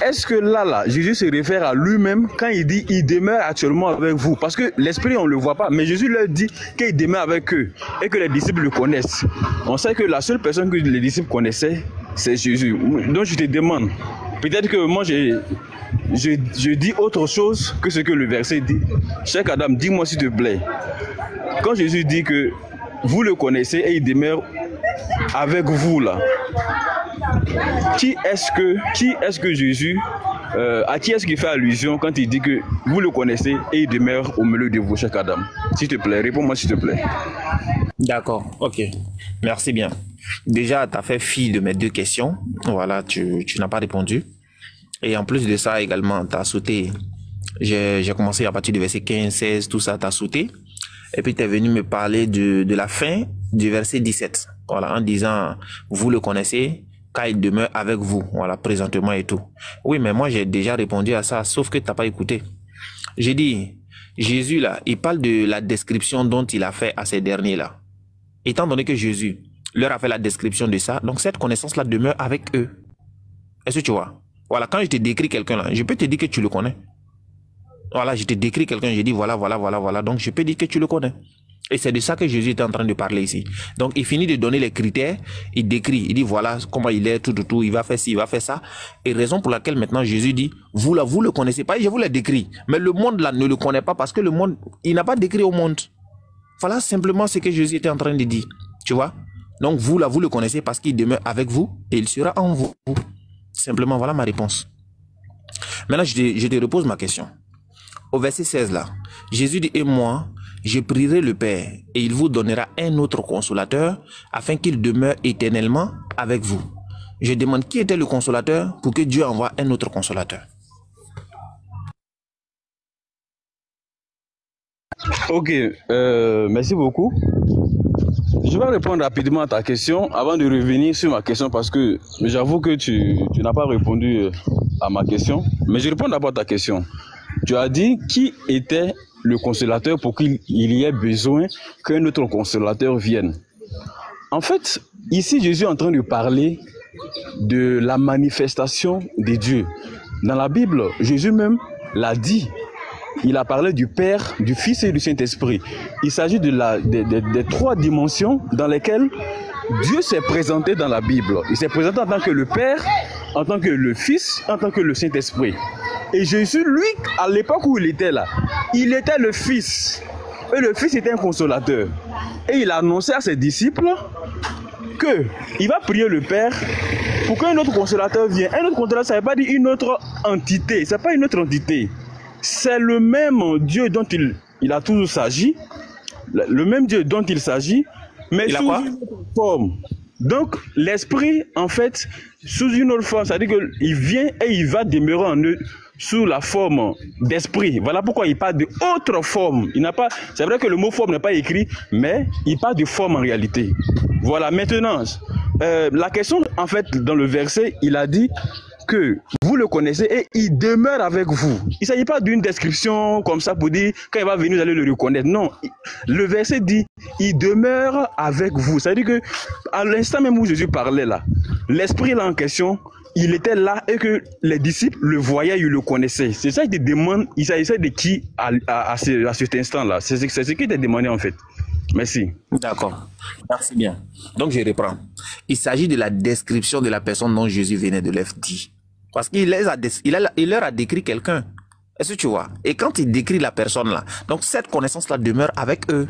est-ce que là, Jésus se réfère à lui-même quand il dit « il demeure actuellement avec vous » parce que l'esprit, on ne le voit pas, mais Jésus leur dit qu'il demeure avec eux et que les disciples le connaissent. On sait que la seule personne que les disciples connaissaient, c'est Jésus. Donc je te demande, peut-être que moi je dis autre chose que ce que le verset dit. Cheikh Adam, dis-moi s'il te plaît, quand Jésus dit que vous le connaissez et il demeure avec vous là, qui est-ce que Jésus, à qui est-ce qu'il fait allusion quand il dit que vous le connaissez et il demeure au milieu de vous, Cheikh Adam? S'il te plaît, réponds-moi s'il te plaît. D'accord, ok. Merci bien. Déjà, tu as fait fi de mes deux questions. Voilà, tu n'as pas répondu. Et en plus de ça également, tu as sauté. J'ai commencé à partir du verset 15, 16, tout ça, tu as sauté. Et puis tu es venu me parler de la fin du verset 17. Voilà, en disant, vous le connaissez, car il demeure avec vous, voilà, présentement et tout. Oui, mais moi, j'ai déjà répondu à ça, sauf que tu n'as pas écouté. J'ai dit, Jésus, là, il parle de la description dont il a fait à ces derniers-là. Étant donné que Jésus leur a fait la description de ça, donc cette connaissance-là demeure avec eux. Est-ce que tu vois? Voilà, quand je te décris quelqu'un, là, je peux te dire que tu le connais. Voilà, je te décris quelqu'un, je dis voilà, donc je peux dire que tu le connais. Et c'est de ça que Jésus est en train de parler ici. Donc, il finit de donner les critères, il décrit, il dit voilà comment il est, tout, il va faire ci, il va faire ça. Et raison pour laquelle maintenant Jésus dit, vous là, vous le connaissez pas, et je vous l'ai décrit. Mais le monde là ne le connaît pas parce que le monde, il n'a pas décrit au monde. Voilà simplement ce que Jésus était en train de dire. Tu vois? Donc, vous là, vous le connaissez parce qu'il demeure avec vous et il sera en vous. Simplement, voilà ma réponse. Maintenant, je te repose ma question. Au verset 16 là, Jésus dit, et moi, je prierai le Père et il vous donnera un autre consolateur afin qu'il demeure éternellement avec vous. Je demande qui était le consolateur pour que Dieu envoie un autre consolateur. Ok, merci beaucoup. Je vais répondre rapidement à ta question avant de revenir sur ma question parce que j'avoue que tu n'as pas répondu à ma question. Mais je réponds d'abord à ta question. Tu as dit qui était le consolateur pour qu'il y ait besoin qu'un autre consolateur vienne. En fait, ici, Jésus est en train de parler de la manifestation de Dieu. Dans la Bible, Jésus même l'a dit. Il a parlé du Père, du Fils et du Saint-Esprit. Il s'agit des trois dimensions dans lesquelles Dieu s'est présenté dans la Bible. Il s'est présenté en tant que le Père, en tant que le Fils, en tant que le Saint-Esprit. Et Jésus, lui, à l'époque où il était là, il était le Fils. Et le Fils était un consolateur. Et il a annoncé à ses disciples qu'il va prier le Père pour qu'un autre consolateur vienne. Un autre consolateur, ça ne veut pas dire une autre entité. Ce n'est pas une autre entité. C'est le même Dieu dont il a toujours s'agi. Le même Dieu dont il s'agit, mais sous une autre forme. Donc, l'Esprit, en fait, sous une autre forme, c'est-à-dire qu'il vient et il va demeurer en eux sous la forme d'esprit. Voilà pourquoi il parle d'autre forme. Il n'a pas, c'est vrai que le mot forme n'est pas écrit, mais il parle de forme en réalité. Voilà, maintenant, la question, en fait, dans le verset, il a dit que vous le connaissez et il demeure avec vous. Il ne s'agit pas d'une description comme ça pour dire quand il va venir, vous allez le reconnaître. Non, le verset dit il demeure avec vous. C'est-à-dire que à l'instant même où Jésus parlait là, l'esprit là en question il était là et que les disciples le voyaient, ils le connaissaient. C'est ça qu'il te demande, il s'agissait de qui à cet instant-là. C'est ce qu'il t'a demandé en fait. Merci. D'accord. Merci bien. Donc je reprends. Il s'agit de la description de la personne dont Jésus venait de leur dire. Parce qu'il leur a décrit quelqu'un. Est-ce que tu vois? Et quand il décrit la personne là, donc cette connaissance-là demeure avec eux.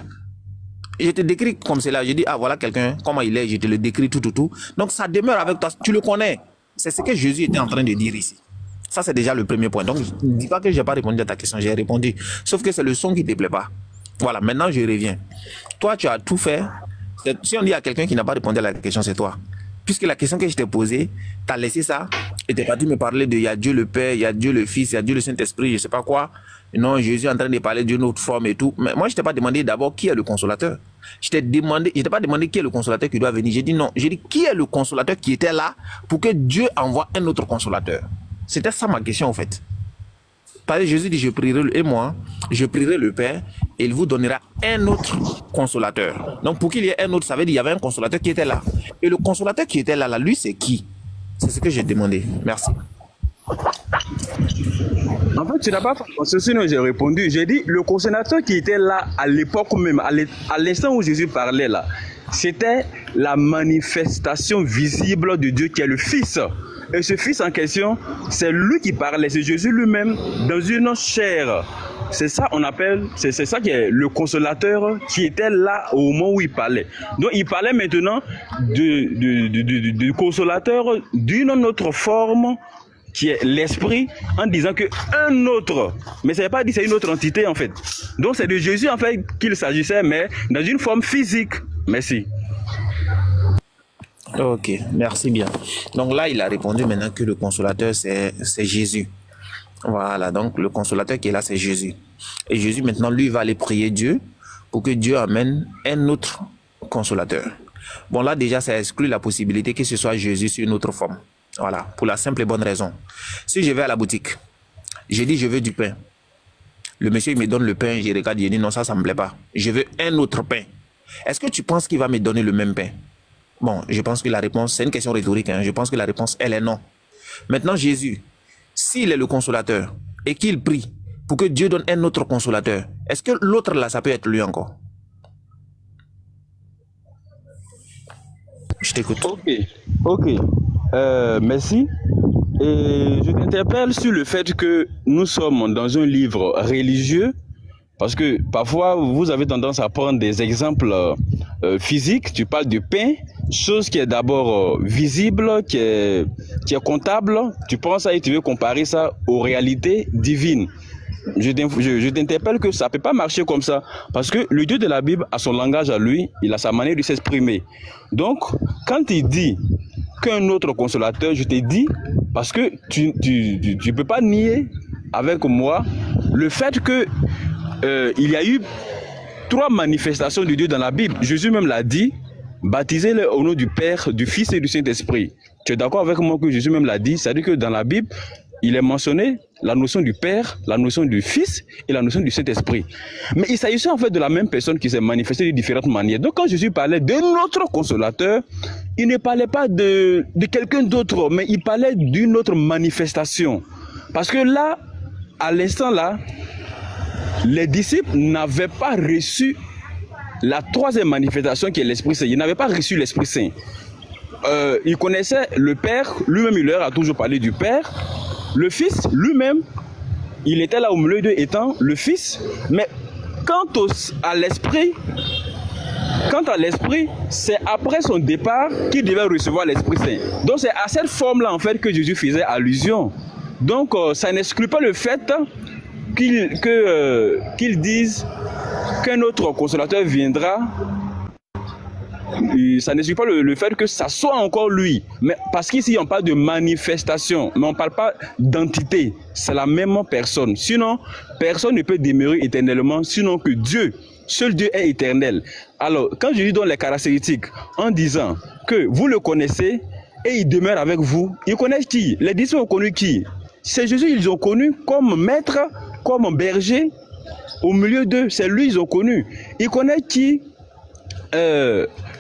Je te décris comme cela. Je dis, ah voilà quelqu'un, comment il est, je te le décris tout. Donc ça demeure avec toi. Tu le connais. C'est ce que Jésus était en train de dire ici. Ça, c'est déjà le premier point. Donc, ne dis pas que je n'ai pas répondu à ta question. J'ai répondu. Sauf que c'est le son qui ne te plaît pas. Voilà, maintenant, je reviens. Toi, tu as tout fait. Si on dit à quelqu'un qui n'a pas répondu à la question, c'est toi. Puisque la question que je t'ai posée, tu as laissé ça et tu es parti me parler de il y a Dieu le Père, il y a Dieu le Fils, il y a Dieu le Saint-Esprit, je ne sais pas quoi. Non, Jésus est en train de parler d'une autre forme et tout. Mais moi, je ne t'ai pas demandé d'abord qui est le consolateur. Je t'ai pas demandé qui est le consolateur qui doit venir. J'ai dit non. J'ai dit qui est le consolateur qui était là pour que Dieu envoie un autre consolateur. C'était ça ma question en fait. Parce que Jésus dit je prierai je prierai le Père et il vous donnera un autre consolateur. Donc pour qu'il y ait un autre, ça veut dire qu'il y avait un consolateur qui était là. Et le consolateur qui était là, lui c'est qui? C'est ce que j'ai demandé. Merci. En fait, tu n'as pas fait sinon j'ai répondu. J'ai dit, le consolateur qui était là à l'époque même, à l'instant où Jésus parlait là, c'était la manifestation visible de Dieu qui est le Fils. Et ce Fils en question, c'est lui qui parlait, c'est Jésus lui-même dans une chair. C'est ça on appelle, c'est ça qui est le consolateur qui était là au moment où il parlait. Donc il parlait maintenant du consolateur d'une autre forme qui est l'esprit, en disant que un autre, mais ça ne veut pas dire c'est une autre entité en fait. Donc c'est de Jésus en fait qu'il s'agissait, mais dans une forme physique. Merci. Ok, merci bien. Donc là, il a répondu maintenant que le consolateur, c'est Jésus. Voilà, donc le consolateur qui est là, c'est Jésus. Et Jésus, maintenant, lui, va aller prier Dieu pour que Dieu amène un autre consolateur. Bon, là, déjà, ça exclut la possibilité que ce soit Jésus sur une autre forme. Voilà, pour la simple et bonne raison. Si je vais à la boutique, je dis je veux du pain. Le monsieur, il me donne le pain, je regarde, je dis non, ça ne me plaît pas. Je veux un autre pain. Est-ce que tu penses qu'il va me donner le même pain? Bon, je pense que la réponse, c'est une question rhétorique, hein. Je pense que la réponse, elle est non. Maintenant, Jésus, s'il est le consolateur et qu'il prie pour que Dieu donne un autre consolateur, est-ce que l'autre là, ça peut être lui encore? Je t'écoute. Ok. Merci. Et je t'interpelle sur le fait que nous sommes dans un livre religieux. Parce que parfois, vous avez tendance à prendre des exemples physiques. Tu parles du pain, chose qui est d'abord visible, qui est comptable. Tu prends ça et tu veux comparer ça aux réalités divines. Je t'interpelle que ça ne peut pas marcher comme ça. Parce que le Dieu de la Bible a son langage à lui, il a sa manière de s'exprimer. Donc, quand il dit qu'un autre consolateur, je t'ai dit, parce que tu ne peux pas nier avec moi le fait que il y a eu 3 manifestations de Dieu dans la Bible. Jésus même l'a dit, baptisez-les au nom du Père, du Fils et du Saint-Esprit. Tu es d'accord avec moi que Jésus même l'a dit? C'est-à-dire que dans la Bible, il est mentionné la notion du Père, la notion du Fils et la notion du Saint-Esprit. Mais il s'agissait en fait de la même personne qui s'est manifestée de différentes manières. Donc quand Jésus parlait d'un autre consolateur, il ne parlait pas de quelqu'un d'autre, mais il parlait d'une autre manifestation. Parce que là, à l'instant là, les disciples n'avaient pas reçu la 3e manifestation qui est l'Esprit Saint. Ils n'avaient pas reçu l'Esprit Saint. Ils connaissaient le Père, lui-même il leur a toujours parlé du Père. Le Fils, lui-même, il était là au milieu d'eux étant le Fils. Mais quant à l'Esprit, c'est après son départ qu'il devait recevoir l'Esprit Saint. Donc c'est à cette forme-là en fait que Jésus faisait allusion. Donc ça n'exclut pas le fait qu'ils disent qu'un autre consolateur viendra. Ça n'exclut pas le fait que ça soit encore lui. Mais parce qu'ici on parle de manifestation, mais on ne parle pas d'entité. C'est la même personne. Sinon, personne ne peut demeurer éternellement, sinon que Dieu, seul Dieu est éternel. Alors, quand je lui donne les caractéristiques en disant que vous le connaissez et il demeure avec vous, ils connaissent qui? Les disciples ont connu qui? C'est Jésus, ils ont connu comme maître, comme berger, au milieu d'eux. C'est lui, ils ont connu. Ils connaissent qui?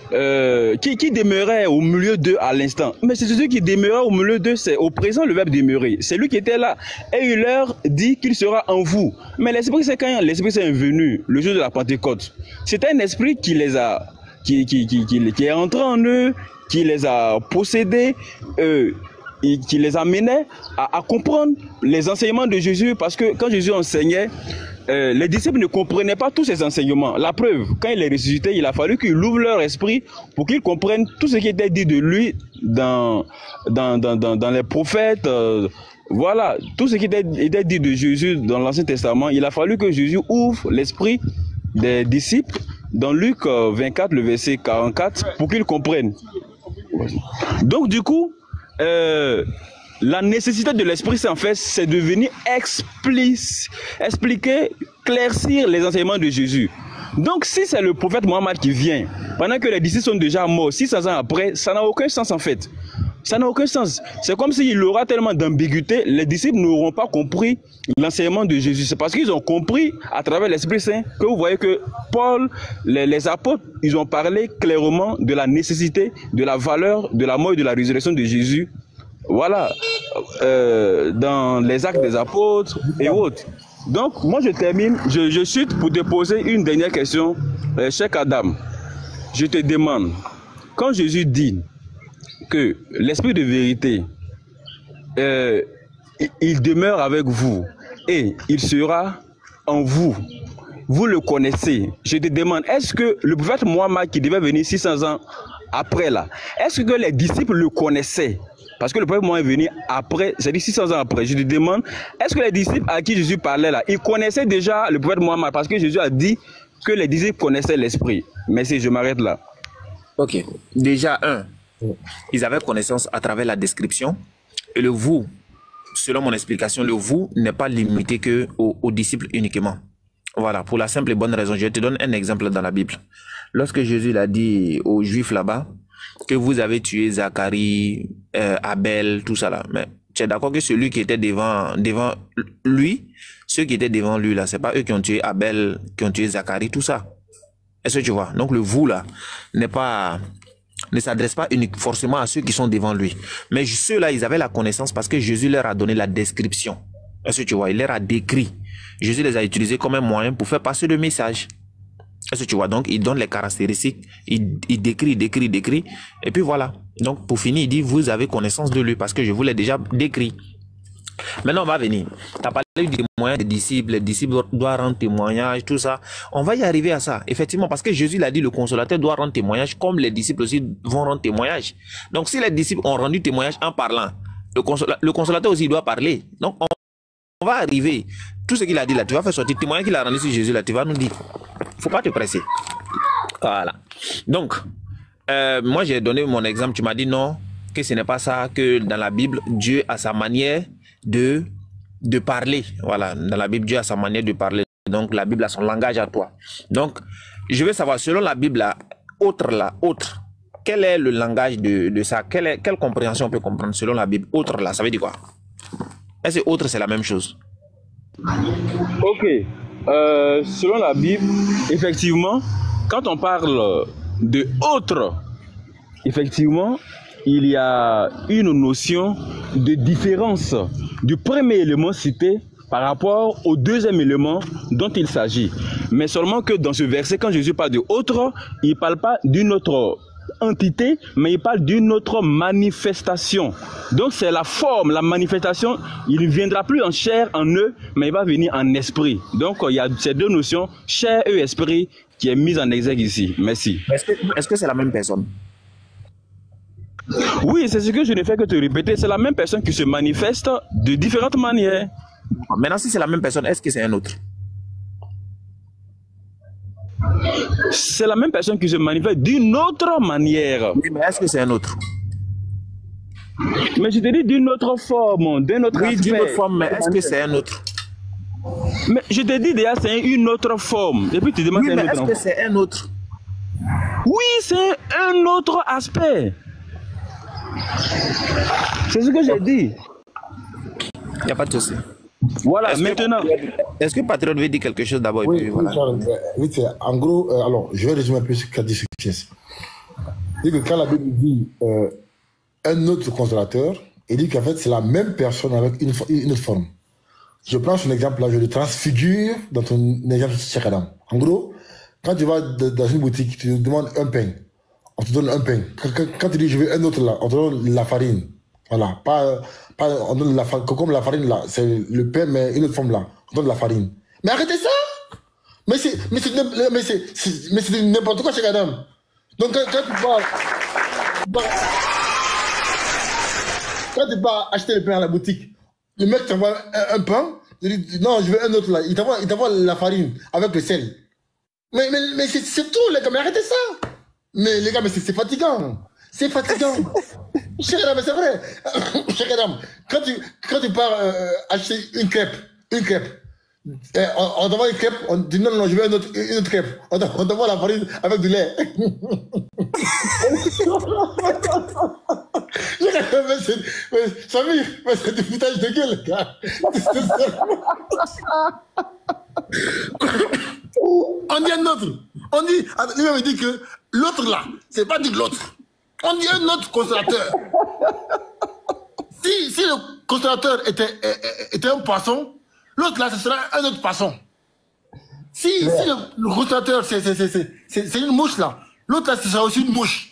qui demeurait au milieu d'eux à l'instant. Mais c'est Jésus qui demeurait au milieu d'eux, c'est au présent le verbe demeurer. C'est lui qui était là. Et il leur dit qu'il sera en vous. Mais l'Esprit Saint, quand l'Esprit Saint est venu, le jour de la Pentecôte, c'était un esprit qui les a, qui est entré en eux, qui les a possédés, qui les amenait à comprendre les enseignements de Jésus, parce que quand Jésus enseignait, les disciples ne comprenaient pas tous ces enseignements. La preuve, quand il est ressuscité, il a fallu qu'il ouvre leur esprit pour qu'ils comprennent tout ce qui était dit de lui dans les prophètes. Voilà, tout ce qui était dit de Jésus dans l'Ancien Testament, il a fallu que Jésus ouvre l'esprit des disciples dans Luc 24, le verset 44, pour qu'ils comprennent. Donc du coup, la nécessité de l'Esprit Saint, en fait, c'est de venir expliquer, claircir les enseignements de Jésus. Donc, si c'est le prophète Mohammed qui vient, pendant que les disciples sont déjà morts, 600 ans après, ça n'a aucun sens, en fait. Ça n'a aucun sens. C'est comme s'il aura tellement d'ambiguïté, les disciples n'auront pas compris l'enseignement de Jésus. C'est parce qu'ils ont compris, à travers l'Esprit Saint, que vous voyez que Paul, les apôtres, ils ont parlé clairement de la nécessité, de la valeur, de la mort et de la résurrection de Jésus. Voilà, dans les actes des apôtres et autres. Donc, moi je termine, je chute pour te poser une dernière question. Cheikh Adam, je te demande, quand Jésus dit que l'esprit de vérité, il demeure avec vous et il sera en vous, vous le connaissez. Je te demande, est-ce que le prophète Mohammed qui devait venir 600 ans après là, est-ce que les disciples le connaissaient? Parce que le prophète Mohammed est venu après, c'est-à-dire 600 ans après. Je te demande, est-ce que les disciples à qui Jésus parlait là, ils connaissaient déjà le prophète Mohammed? Parce que Jésus a dit que les disciples connaissaient l'esprit. Merci, je m'arrête là. Ok. Déjà, ils avaient connaissance à travers la description. Et le vous, selon mon explication, le vous n'est pas limité que aux disciples uniquement. Voilà, pour la simple et bonne raison. Je te donne un exemple dans la Bible. Lorsque Jésus l'a dit aux Juifs là-bas, que vous avez tué Zacharie, Abel, tout ça là. Mais tu es d'accord que celui qui était devant lui, ceux qui étaient devant lui là, c'est pas eux qui ont tué Abel, qui ont tué Zacharie, tout ça. Est-ce que tu vois? Donc le vous là ne s'adresse pas forcément à ceux qui sont devant lui. Mais ceux-là, ils avaient la connaissance parce que Jésus leur a donné la description. Est-ce que tu vois? Il leur a décrit. Jésus les a utilisés comme un moyen pour faire passer le message. Est-ce que tu vois? Donc, il donne les caractéristiques, il décrit, et puis voilà. Donc, pour finir, il dit, vous avez connaissance de lui, parce que je vous l'ai déjà décrit. Maintenant, on va venir. Tu as parlé du moyen des disciples, les disciples doivent rendre témoignage, tout ça. On va y arriver à ça, effectivement, parce que Jésus l'a dit, le consolateur doit rendre témoignage, comme les disciples aussi vont rendre témoignage. Donc, si les disciples ont rendu témoignage en parlant, le consolateur aussi doit parler. Donc, on va arriver. Tout ce qu'il a dit là, tu vas faire sortir témoignage qu'il a rendu sur Jésus là, tu vas nous dire. Faut pas te presser. Voilà. Donc, moi j'ai donné mon exemple. Tu m'as dit non, que ce n'est pas ça, que dans la Bible, Dieu a sa manière de parler. Voilà. Dans la Bible, Dieu a sa manière de parler. Donc, la Bible a son langage à toi. Donc, je veux savoir, selon la Bible là, autre, quel est le langage de ça? Quelle compréhension on peut comprendre selon la Bible? Autre là, ça veut dire quoi? Est-ce que autre, c'est la même chose? Ok. Selon la Bible, effectivement, quand on parle de autre, effectivement, il y a une notion de différence du premier élément cité par rapport au deuxième élément dont il s'agit. Mais seulement que dans ce verset, quand Jésus parle de autre, il ne parle pas d'une autre entité, mais il parle d'une autre manifestation. Donc c'est la forme, la manifestation, il ne viendra plus en chair, en eux, mais il va venir en esprit. Donc il y a ces deux notions, chair et esprit, qui est mise en exergue ici. Merci. Est-ce que c'est la même personne? Oui, c'est ce que je ne fais que te répéter. C'est la même personne qui se manifeste de différentes manières. Maintenant, si c'est la même personne, est-ce que c'est un autre? C'est la même personne qui se manifeste d'une autre manière. Oui, mais est-ce que c'est un autre? Mais je te dis d'une autre forme, d'un autre aspect. Oui, d'une autre forme, mais est-ce que c'est un autre? Mais je te dis déjà, c'est une autre forme. Et puis tu demandes, oui, mais est-ce que c'est un autre? Oui, c'est un autre aspect. C'est ce que j'ai dit. Il n'y a pas de souci. Voilà, maintenant. Est-ce que Patriote veut dire quelque chose d'abord? Oui, voilà. oui, en gros, alors, je vais résumer un peu ce qu'a dit Success. dit que quand la Bible dit un autre consolateur, il dit qu'en fait, c'est la même personne avec une autre forme. Je prends son exemple là, je le transfigure dans ton exemple Cheikh Adam. En gros, quand tu vas dans une boutique, tu demandes un pain. On te donne un pain. Quand tu dis je veux un autre là, on te donne la farine. Voilà. Pas on donne la farine. Comme la farine là, c'est le pain, mais une autre forme là. On donne la farine. Mais arrêtez ça! Mais c'est n'importe quoi, Cheikh Adam. Donc quand tu vas acheter le pain à la boutique, le mec t'envoie un pain, il dit non, je veux un autre là. Il t'envoie la farine avec le sel. Mais c'est tout, les gars, mais arrêtez ça. Mais les gars, mais c'est fatigant. C'est fatigant. Cheikh Adam, mais c'est vrai. Cheikh Adam, quand tu pars acheter une crêpe, on t'envoie une crêpe, on dit non, je veux une autre crêpe. On t'envoie la farine avec du lait. Samir, c'est du foutage de gueule, gars. On dit un autre. On dit, lui-même dit que l'autre là, c'est pas dit l'autre. On dit un autre consolateur. Si le consolateur était un poisson, l'autre là, ce sera un autre poisson. Si le consolateur, c'est une mouche là, l'autre là, ce sera aussi une mouche.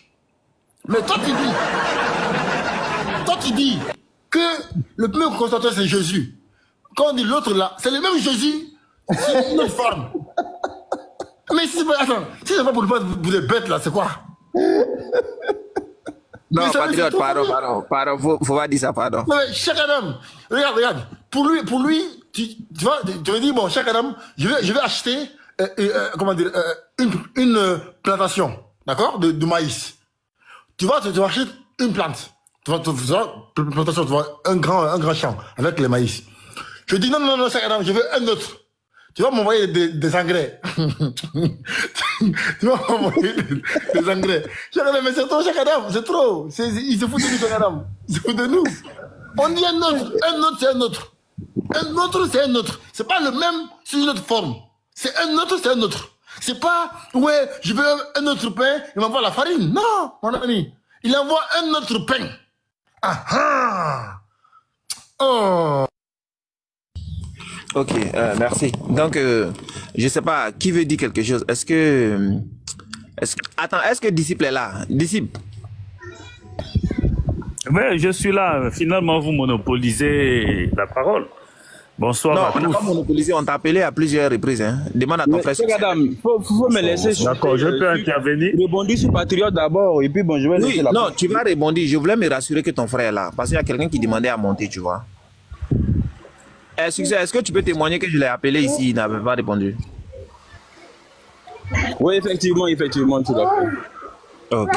Mais toi, tu dis que le premier consolateur, c'est Jésus. Quand on dit l'autre là, c'est le même Jésus, c'est une autre forme. Mais si c'est pas pour vous êtes bêtes là, c'est quoi? Non, patriote, pardon, faut pas dire ça, pardon. Non, mais Cheikh Adam, regarde, pour lui, tu vois, tu me dis, bon, Cheikh Adam, je vais acheter, une plantation, d'accord, de maïs. Tu vas acheter une plante. Tu vois, plantation, tu vois, un grand champ avec les maïs. Je dis, non, Cheikh Adam, je veux un autre. Tu vas m'envoyer des engrais. Tu vas m'envoyer des engrais. Cheikh Adam, mais c'est trop, Cheikh Adam, c'est trop. Il se fout de nous, Cheikh Adam. Il se fout de nous. On dit un autre c'est un autre. Un autre, c'est un autre. C'est pas le même sous une autre forme. C'est un autre, c'est un autre. C'est pas, ouais, je veux un autre pain, il m'envoie la farine. Non, mon ami. Il envoie un autre pain. Ah ah. Oh. Ok, merci. Donc, je sais pas, qui veut dire quelque chose? Est-ce que Disciple est là? Disciple? Oui, je suis là. Finalement, vous monopolisez la parole. Bonsoir à tous. Non, on n'a pas monopolisé, on t'a appelé à plusieurs reprises. Hein. Demande à ton frère. Madame, faut me laisser. D'accord, je peux intervenir. Rebondir sur Patriote d'abord, et puis bon, je vais laisser la parole. Non, tu vas rebondir. Je voulais me rassurer que ton frère est là. Parce qu'il y a quelqu'un qui demandait à monter, tu vois. Succès, est-ce que tu peux témoigner que je l'ai appelé ici, il n'avait pas répondu? Oui, effectivement, tout à fait. Ok.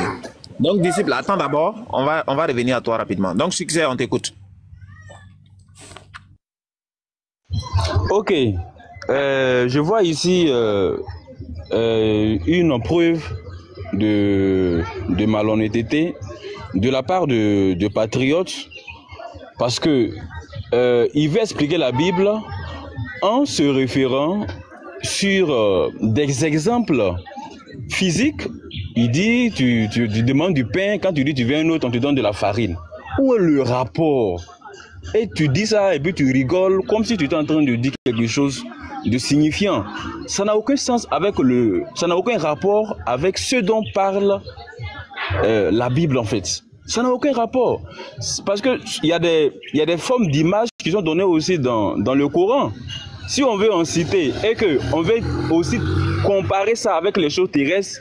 Donc, disciple, attends d'abord. On va revenir à toi rapidement. Donc, Succès, on t'écoute. Ok. Je vois ici une preuve de malhonnêteté de la part de Patriote, parce que il veut expliquer la Bible en se référant sur des exemples physiques. Il dit, tu demandes du pain, quand tu dis tu veux un autre, on te donne de la farine. Où est le rapport? Et tu dis ça et puis tu rigoles comme si tu étais en train de dire quelque chose de signifiant. Ça n'a aucun sens ça n'a aucun rapport avec ce dont parle la Bible en fait. Ça n'a aucun rapport. Parce que il y a des formes d'images qui sont données aussi dans le Coran. Si on veut en citer et que on veut aussi comparer ça avec les choses terrestres,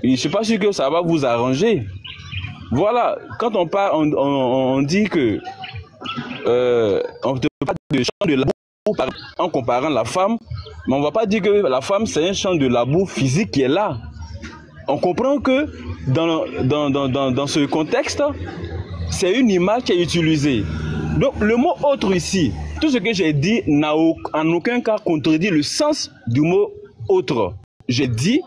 je ne suis pas sûr que ça va vous arranger. Voilà, quand on parle, on dit que on ne parle pas de champ de labour en comparant la femme, mais on ne va pas dire que la femme c'est un champ de labour physique qui est là. On comprend que dans ce contexte, c'est une image qui est utilisée. Donc le mot autre ici, tout ce que j'ai dit n'a en aucun cas contredit le sens du mot autre. J'ai dit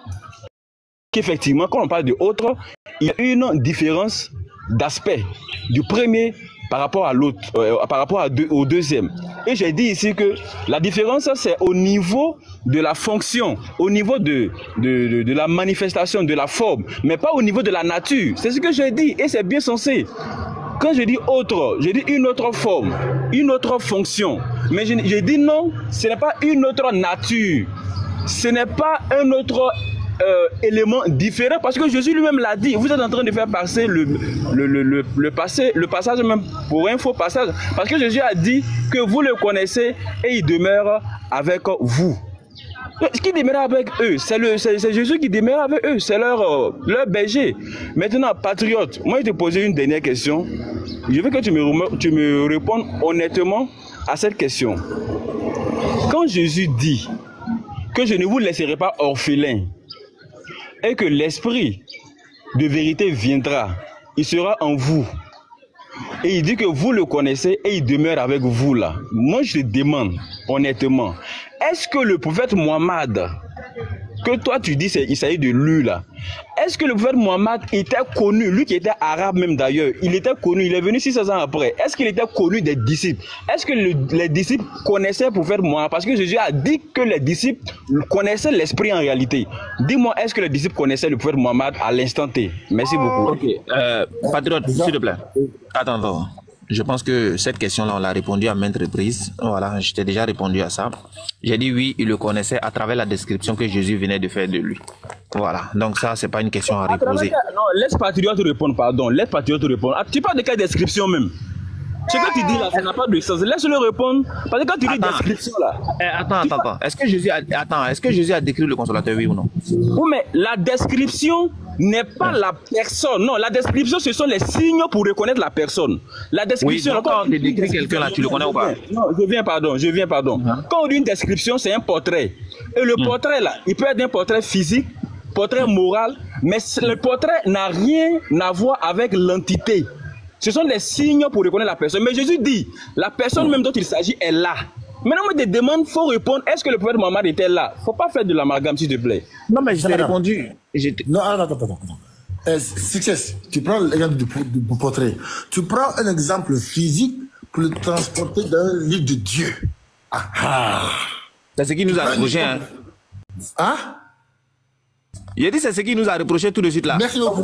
qu'effectivement, quand on parle de autre, il y a une différence d'aspect du premier par rapport à l'autre, par rapport au deuxième. Et j'ai dit ici que la différence, c'est au niveau de la fonction, au niveau de la manifestation, de la forme, mais pas au niveau de la nature. C'est ce que j'ai dit et c'est bien censé. Quand je dis autre, je dis une autre forme, une autre fonction. Mais je dis non, ce n'est pas une autre nature. Ce n'est pas un autre élément différent, parce que Jésus lui-même l'a dit. Vous êtes en train de faire passer le passage même pour un faux passage, parce que Jésus a dit que vous le connaissez et il demeure avec vous. Qui demeure avec eux? C'est Jésus qui demeure avec eux, c'est leur berger. Maintenant, patriote, moi je te posais une dernière question. Je veux que tu me répondes honnêtement à cette question. Quand Jésus dit que je ne vous laisserai pas orphelins et que l'esprit de vérité viendra, il sera en vous. Et il dit que vous le connaissez et il demeure avec vous là. Moi je te demande honnêtement, est-ce que le prophète Mohammed, que toi tu dis il s'agit de lui là, est-ce que le prophète Mohammed était connu, lui qui était arabe même d'ailleurs, il était connu, il est venu 600 ans après, est-ce qu'il était connu des disciples? Est-ce que les disciples connaissaient le prophète Mohammed? Parce que Jésus a dit que les disciples connaissaient l'esprit en réalité. Dis-moi, est-ce que les disciples connaissaient le prophète Mohammed à l'instant T? Merci beaucoup. Ok, patriote, s'il te plaît. Attends. Je pense que cette question-là, on l'a répondu à maintes reprises. Voilà, je t'ai déjà répondu à ça. J'ai dit oui, il le connaissait à travers la description que Jésus venait de faire de lui. Voilà, donc ça, c'est pas une question à reposer. Non, laisse patriote répondre, pardon. Laisse patriote répondre. Ah, tu parles de quelle description même? Ce que tu dis là, ça n'a pas de sens. Laisse-le répondre. Parce que quand tu dis description là. Attends. Est-ce que Jésus a décrit le consolateur, oui ou non? Oui, mais la description n'est pas la personne. Non, la description, ce sont les signes pour reconnaître la personne. La description. Oui, quand on décrit quelqu'un là, tu le connais ou pas? Non, je viens, pardon. Quand on dit une description, c'est un portrait. Et le portrait là, il peut être un portrait physique, portrait moral, mais le portrait n'a rien à voir avec l'entité. Ce sont des signes pour reconnaître la personne. Mais Jésus dit, la personne même dont il s'agit est là. Maintenant, moi, je te demande, il faut répondre, est-ce que le prophète Mohammed était là? Il ne faut pas faire de l'amalgame, s'il te plaît. Non, mais je t'ai répondu. Non, attends. Success, tu prends l'exemple du portrait. Tu prends un exemple physique pour le transporter dans un livre de Dieu. C'est ce qui nous a reproché. Hein? Il dit c'est ce qui nous a reproché tout de suite là. Merci beaucoup.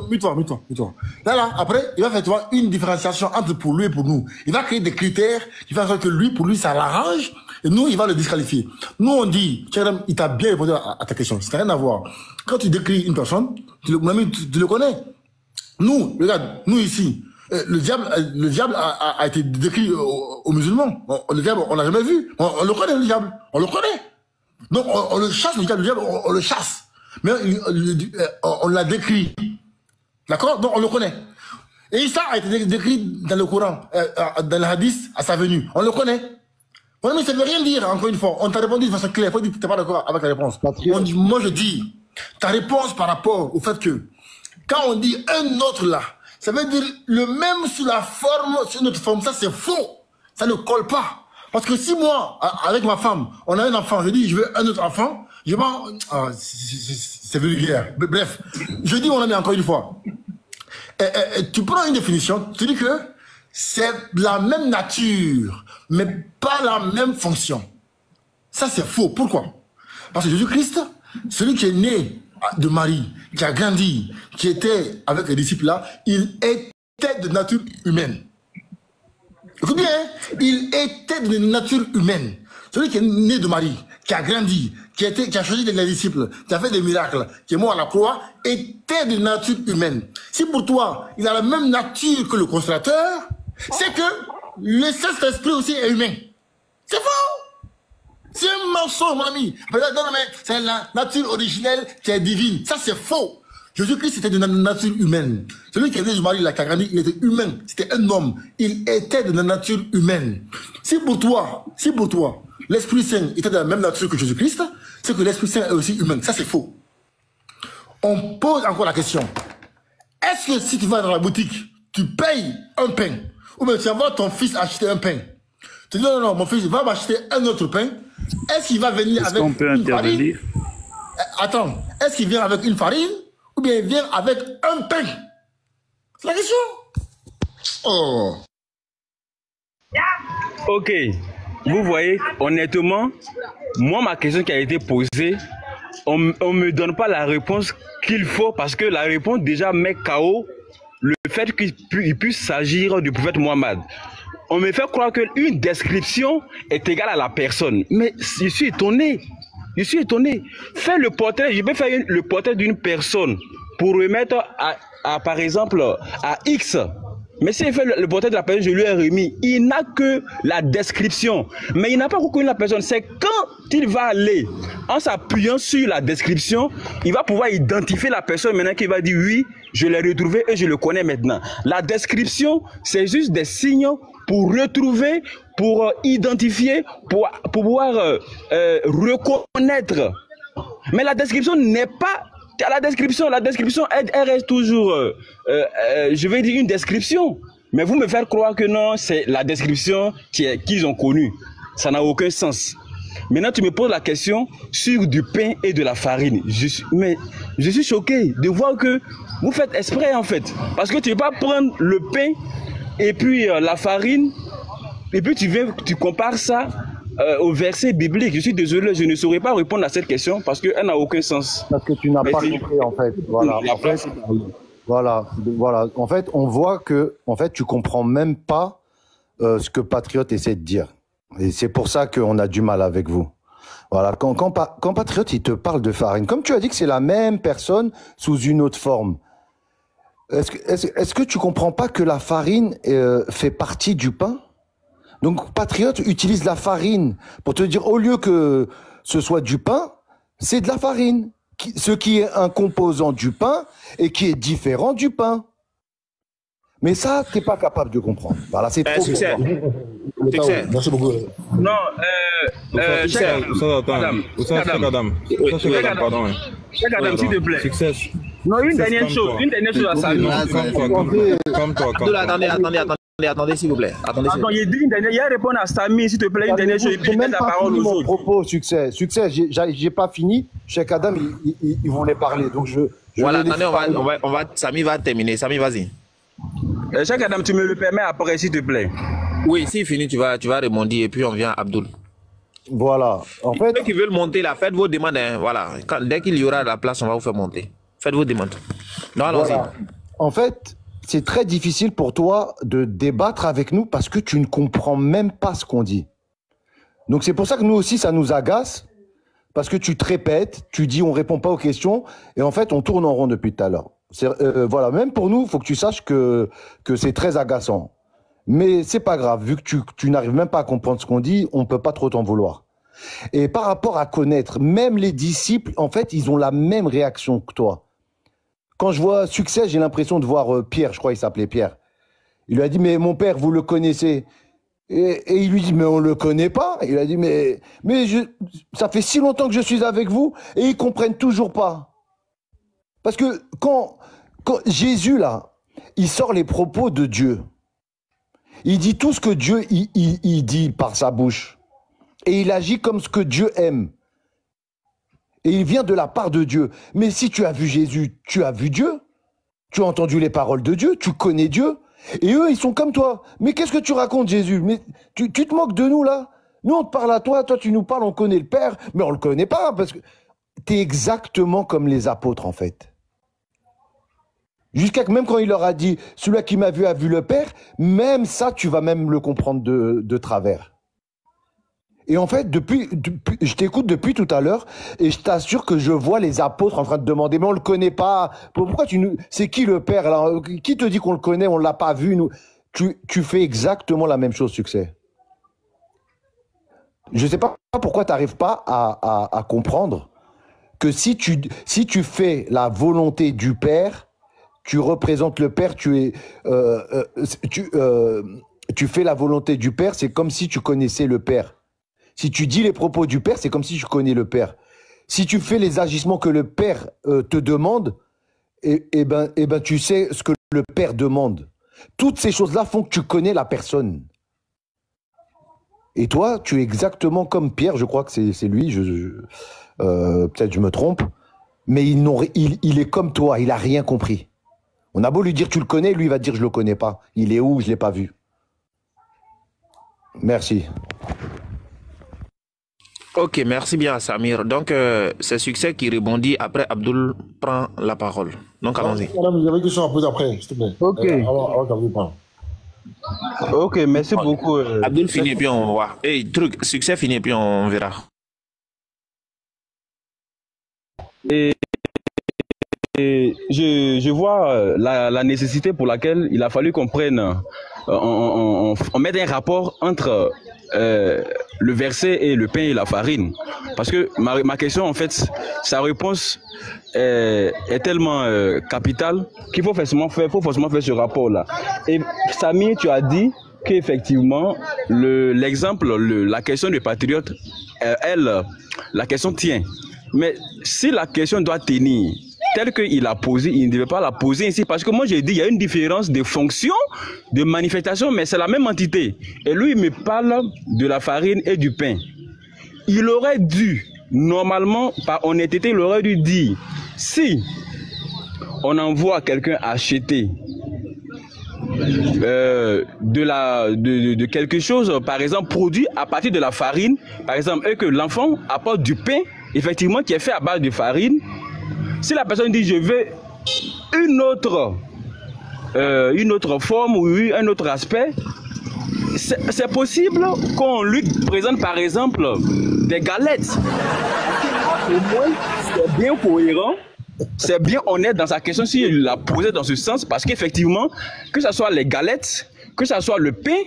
Mute-toi. Là, après, il va faire une différenciation entre pour lui et pour nous. Il va créer des critères qui font en sorte que lui, pour lui, ça l'arrange. Et nous, il va le disqualifier. Nous, on dit, Tchadam, il t'a bien répondu à ta question. Ça n'a rien à voir. Quand tu décris une personne, tu le connais. Nous, regarde, nous ici, le diable a été décrit aux musulmans. Le diable, on l'a jamais vu. On le connaît, le diable. On le connaît. Donc, on le chasse, le diable, on le chasse. Mais on l'a décrit. D'accord? Donc, on le connaît. Et ça a été décrit dans le Coran, dans le hadith, à sa venue. On le connaît. Oui, mais ça ne veut rien dire, encore une fois. On t'a répondu de façon claire. Il faut dire que tu n'es pas d'accord avec la réponse. Moi, je dis, ta réponse par rapport au fait que, quand on dit un autre là, ça veut dire le même sous la forme, sur notre forme. Ça, c'est faux. Ça ne colle pas. Parce que si moi, avec ma femme, on a un enfant, je dis, je veux un autre enfant, je m'en... c'est vulgaire. Bref, je dis, mon ami, encore une fois, tu prends une définition, tu dis que c'est la même nature, mais pas la même fonction. Ça, c'est faux. Pourquoi? Parce que Jésus-Christ, celui qui est né de Marie, qui a grandi, qui était avec les disciples là, il était de nature humaine. Écoute bien, il était de nature humaine. Celui qui est né de Marie, qui a grandi, qui a choisi les disciples, qui a fait des miracles, qui est mort à la croix, était de nature humaine. Si pour toi, il a la même nature que le consolateur, c'est que le Saint-Esprit aussi est humain. C'est faux! C'est un mensonge, mon ami. C'est la nature originelle qui est divine. Ça, c'est faux. Jésus-Christ était de nature humaine. Celui qui est né de Marie, la Cagani, il était humain. C'était un homme. Il était de nature humaine. Si pour toi, l'Esprit Saint était de la même nature que Jésus-Christ, c'est que l'Esprit Saint est aussi humain. Ça, c'est faux. On pose encore la question. Est-ce que si tu vas dans la boutique, tu payes un pain, ou bien tu envoies ton fils acheter un pain, tu dis non, mon fils va m'acheter un autre pain, est-ce qu'il va venir avec une farine? Attends, est-ce qu'il vient avec une farine? Ou bien il vient avec un pain? C'est la question. Oh. Ok. Vous voyez, honnêtement, moi, ma question qui a été posée, on ne me donne pas la réponse qu'il faut parce que la réponse déjà met KO le fait qu'il puisse s'agir du prophète Mohammed. On me fait croire qu'une description est égale à la personne. Mais je suis étonné. Je suis étonné. Fais le portrait, je peux faire le portrait d'une personne pour remettre par exemple, à X. Mais s'il fait le portrait de la personne, je lui ai remis. Il n'a que la description. Mais il n'a pas reconnu la personne. C'est quand il va aller, en s'appuyant sur la description, il va pouvoir identifier la personne maintenant qu'il va dire oui, je l'ai retrouvé et je le connais maintenant. La description, c'est juste des signes pour retrouver, pour identifier, pour pouvoir reconnaître. Mais la description n'est pas... La description, elle reste toujours, je vais dire, une description. Mais vous me faites croire que non, c'est la description qu'ils ont connue. Ça n'a aucun sens. Maintenant, tu me poses la question sur du pain et de la farine. Mais je suis choqué de voir que vous faites exprès, en fait. Parce que tu ne vas pas prendre le pain et puis la farine, et puis tu compares ça au verset biblique. Je suis désolé, je ne saurais pas répondre à cette question parce qu'elle n'a aucun sens. Parce que tu n'as pas compris, en fait. Voilà. Voilà. En fait, on voit que, en fait, tu comprends même pas ce que Patriote essaie de dire. Et c'est pour ça qu'on a du mal avec vous. Voilà. Quand Patriote, il te parle de farine, comme tu as dit que c'est la même personne sous une autre forme, est-ce que tu comprends pas que la farine fait partie du pain? Donc, Patriote utilise la farine pour te dire, au lieu que ce soit du pain, c'est de la farine. Ce qui est un composant du pain et qui est différent du pain. Mais ça, tu n'es pas capable de comprendre. Voilà, c'est trop. Succès. Merci beaucoup. Non, Cheikh Adam, s'il te plaît. Succès. Non, une dernière chose à saluer. Comme toi. Attendez, s'il vous plaît. Attends, il dit une dernière, il a répondu à Samy, s'il te plaît, une dernière chose, et puis même la pas parole fini aux mon autres. propos, Succès, j'ai pas fini. Cheikh Adam, il voulait parler, donc je voilà, attendez, Samy va terminer. Samy, vas-y. Cheikh Adam, tu me le permets après, s'il te plaît. Oui, s'il finit, tu vas rebondir et puis on vient à Abdoul. Voilà. En fait, ceux qui veulent monter là, faites vos demandes. Hein. Voilà. Dès qu'il y aura la place, on va vous faire monter. Faites vos demandes. Non, allons-y. Voilà. En fait, c'est très difficile pour toi de débattre avec nous parce que tu ne comprends même pas ce qu'on dit. Donc c'est pour ça que nous aussi, ça nous agace parce que tu te répètes, tu dis on répond pas aux questions et en fait on tourne en rond depuis tout à l'heure. Voilà, même pour nous, il faut que tu saches que c'est très agaçant. Mais c'est pas grave, vu que tu n'arrives même pas à comprendre ce qu'on dit, on peut pas trop t'en vouloir. Et par rapport à connaître, même les disciples, en fait, ils ont la même réaction que toi. Quand je vois Succès, j'ai l'impression de voir Pierre, je crois qu'il s'appelait Pierre. Il lui a dit, mais mon père, vous le connaissez? Et il lui dit, mais on le connaît pas. Il a dit, mais ça fait si longtemps que je suis avec vous et ils comprennent toujours pas. Parce que quand Jésus, là, il sort les propos de Dieu, il dit tout ce que Dieu il dit par sa bouche. Et il agit comme ce que Dieu aime. Et il vient de la part de Dieu. Mais si tu as vu Jésus, tu as vu Dieu. Tu as entendu les paroles de Dieu, tu connais Dieu. Et eux, ils sont comme toi. Mais qu'est-ce que tu racontes, Jésus? Mais tu te moques de nous, là? Nous, on te parle à toi, toi, tu nous parles, on connaît le Père, mais on le connaît pas, parce que tu es exactement comme les apôtres, en fait. Jusqu'à même quand il leur a dit, celui qui m'a vu a vu le Père, même ça, tu vas même le comprendre de travers. Et en fait, je t'écoute depuis tout à l'heure, et je t'assure que je vois les apôtres en train de demander, mais on le connaît pas. Pourquoi c'est qui le Père, là? Qui te dit qu'on le connaît, on l'a pas vu, nous? Tu fais exactement la même chose, Succès. Je sais pas pourquoi tu n'arrives pas à comprendre que si tu fais la volonté du Père, tu représentes le Père, tu fais la volonté du Père, c'est comme si tu connaissais le Père. Si tu dis les propos du Père, c'est comme si tu connais le Père. Si tu fais les agissements que le Père te demande, eh ben, tu sais ce que le Père demande. Toutes ces choses-là font que tu connais la personne. Et toi, tu es exactement comme Pierre, je crois que c'est lui, peut-être je me trompe, mais il est comme toi, il n'a rien compris. On a beau lui dire tu le connais, lui il va dire je le connais pas. Il est où? Je l'ai pas vu. Merci. Ok, merci bien Samir. Donc c'est Succès qui rebondit, après Abdul prend la parole. Donc allons-y. Madame, il y avait une question à poser après, s'il te plaît. Ok. Avant qu'Abdul parle. Ok, merci beaucoup. Abdul finit puis on voit. Et truc, Succès finit puis on verra. Et je vois la nécessité pour laquelle il a fallu qu'on prenne, on mette un rapport entre le verset et le pain et la farine. Parce que ma question, en fait, sa réponse est tellement capitale qu'il faut forcément faire ce rapport-là. Et Samir, tu as dit qu'effectivement, l'exemple, la question des patriotes, la question tient. Mais si la question doit tenir telle qu'il a posé, il ne devait pas la poser ici. Parce que moi, j'ai dit, il y a une différence de fonction, de manifestation, mais c'est la même entité. Et lui, il me parle de la farine et du pain. Il aurait dû, normalement, par honnêteté, il aurait dû dire, si on envoie quelqu'un acheter de quelque chose, par exemple, produit à partir de la farine, par exemple, et que l'enfant apporte du pain, effectivement, qui est fait à base de farine. Si la personne dit je veux une autre forme ou un autre aspect, c'est possible qu'on lui présente par exemple des galettes. Au moins, c'est bien cohérent, c'est bien honnête dans sa question s'il l'a posé dans ce sens, parce qu'effectivement, que ce soit les galettes, que ce soit le pain,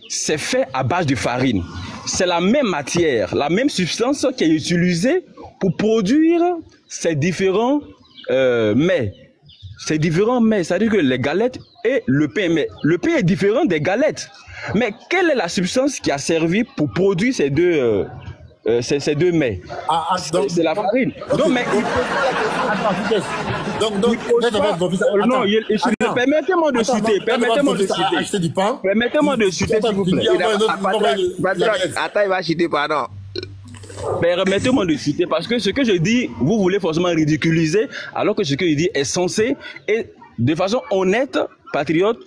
c'est fait à base de farine. C'est la même matière, la même substance qui est utilisée pour produire ces différents mets. C'est différent, mais c'est-à-dire que les galettes et le pain. Mais le pain est différent des galettes. Mais quelle est la substance qui a servi pour produire ces deux mets? C'est la farine. Okay. Donc, mais permettez-moi de citer. Permettez-moi de citer, s'il vous plaît. Attends, il va citer, pardon. Permettez-moi de citer, parce que ce que je dis, vous voulez forcément ridiculiser, alors que ce que je dis est censé, et de façon honnête, patriote,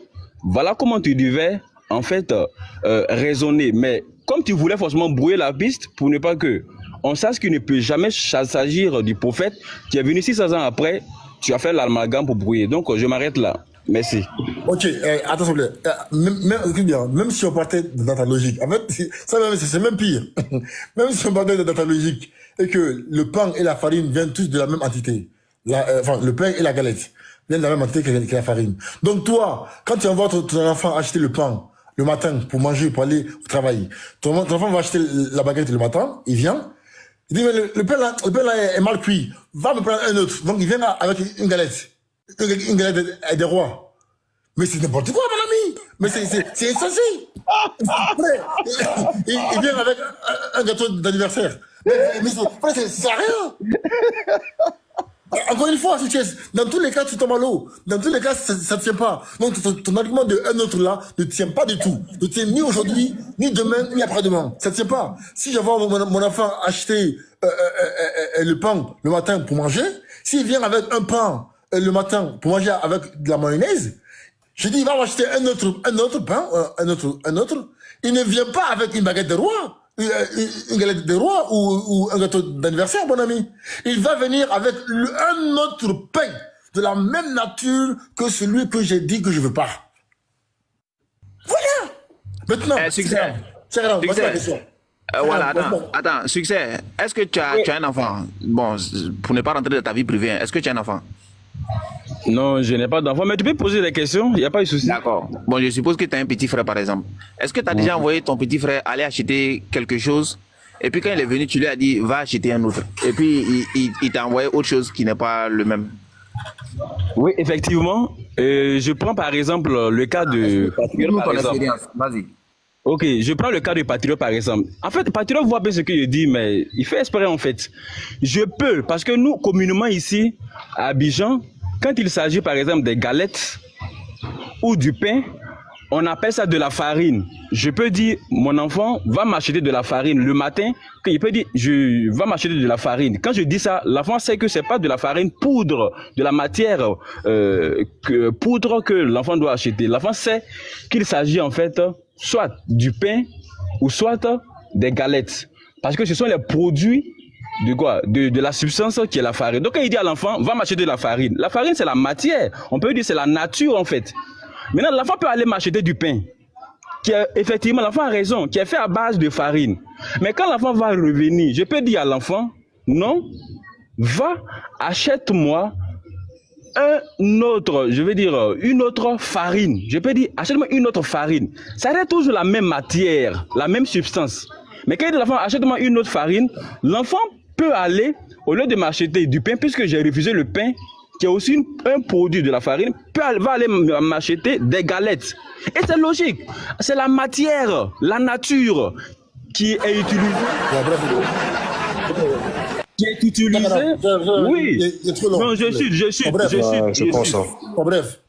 voilà comment tu devais, en fait, raisonner. Mais comme tu voulais forcément brouiller la piste, pour ne pas que on sache qu'il ne peut jamais s'agir du prophète qui est venu 600 ans après, tu as fait l'amalgame pour brouiller. Donc, je m'arrête là. Merci. Ok, attention, même si on partait dans ta logique, en fait, c'est même pire. Même si on partait dans ta logique, et que le pain et la farine viennent tous de la même entité, enfin, le pain et la galette viennent de la même entité que la farine. Donc toi, quand tu envoies ton enfant acheter le pain le matin pour manger, pour aller au travail, ton enfant va acheter la baguette le matin, il vient, il dit, mais le pain là est mal cuit, va me prendre un autre. Donc il vient avec une galette. Une galette des rois. Mais c'est n'importe quoi, mon ami. Mais c'est insensé. Il vient avec un gâteau d'anniversaire. Mais c'est rien. Encore une fois, dans tous les cas, tu tombes à l'eau. Dans tous les cas, ça ne tient pas. Donc, ton argument de un autre là ne tient pas du tout. Ne tient ni aujourd'hui, ni demain, ni après-demain. Ça ne tient pas. Si j'envoie mon enfant acheter le pain le matin pour manger, s'il vient avec un pain le matin pour manger avec de la mayonnaise, je dis il va acheter un autre pain, un autre. Il ne vient pas avec une baguette de roi, une galette de roi ou un gâteau d'anniversaire, mon ami. Il va venir avec un autre pain de la même nature que celui que j'ai dit que je veux pas. Voilà. Maintenant, Succès. Voici la question. Voilà, attends, Succès. Est-ce que tu as un enfant? Bon, pour ne pas rentrer dans ta vie privée, est-ce que tu as un enfant? Non, je n'ai pas d'enfant, mais tu peux poser des questions, il n'y a pas de souci. D'accord. Bon, je suppose que tu as un petit frère, par exemple. Est-ce que tu as déjà envoyé ton petit frère aller acheter quelque chose, et puis quand il est venu, tu lui as dit, va acheter un autre, et puis il t'a envoyé autre chose qui n'est pas le même? Oui, effectivement. Je prends par exemple le cas de Patriote, par exemple. Vas-y. Ok, je prends le cas de Patriote par exemple. En fait, Patriote voit bien ce que je dis, mais il fait espérer en fait. Je peux, parce que nous, communément ici, à Abidjan, quand il s'agit par exemple des galettes ou du pain, on appelle ça de la farine. Je peux dire, mon enfant va m'acheter de la farine le matin, qu'il peut dire, je vais m'acheter de la farine. Quand je dis ça, l'enfant sait que c'est pas de la farine poudre, de la matière poudre que l'enfant doit acheter. L'enfant sait qu'il s'agit en fait soit du pain ou soit des galettes. Parce que ce sont les produits de quoi? De la substance qui est la farine. Donc quand il dit à l'enfant, va m'acheter de la farine c'est la matière. On peut dire c'est la nature en fait. Maintenant, l'enfant peut aller m'acheter du pain. Effectivement, l'enfant a raison, qui est fait à base de farine. Mais quand l'enfant va revenir, je peux dire à l'enfant, non, va, achète-moi une autre farine. Je peux dire, achète-moi une autre farine. Ça reste toujours la même matière, la même substance. Mais quand il dit à l'enfant, achète-moi une autre farine, l'enfant peut aller, au lieu de m'acheter du pain, puisque j'ai refusé le pain, qui est aussi un produit de la farine, va aller m'acheter des galettes. Et c'est logique. C'est la matière, la nature qui est utilisée. Oui. Non, je suis. Bref.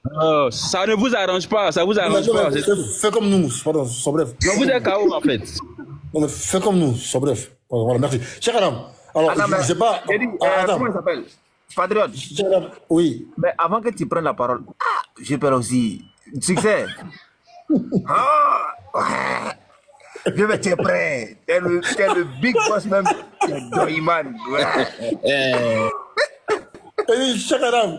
Ça ne vous arrange pas, ça vous arrange pas. Fais comme nous, pardon, sois bref. Non, vous êtes KO en fait. Non, mais fais comme nous, sois bref. Voilà, merci. Cher Adam, alors, je sais pas. Comment il s'appelle? Patriote. Oui. Mais avant que tu prennes la parole, j'ai peur aussi. Succès. Je vais être prêt. T'es le big boss même. Doyman. Cher Adam.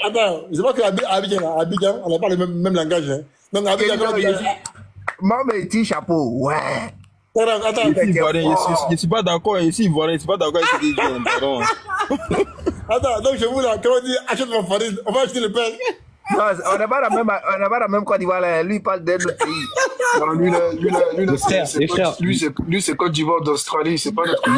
Attends, je vois qu'Abidjan, on n'a pas le même langage. Hein. Donc, Abidjan, moi, mes petits chapeaux. Ouais. Attends, je suis pas d'accord ici, voilà, je suis pas d'accord ici, pardon. Attends, donc je vous là, comment dire, achète ma farine, on va acheter le pain. Non, on n'a pas la même Côte d'Ivoire, lui il parle d'un autre pays. Non, lui c'est Côte d'Ivoire d'Australie, c'est pas notre Côte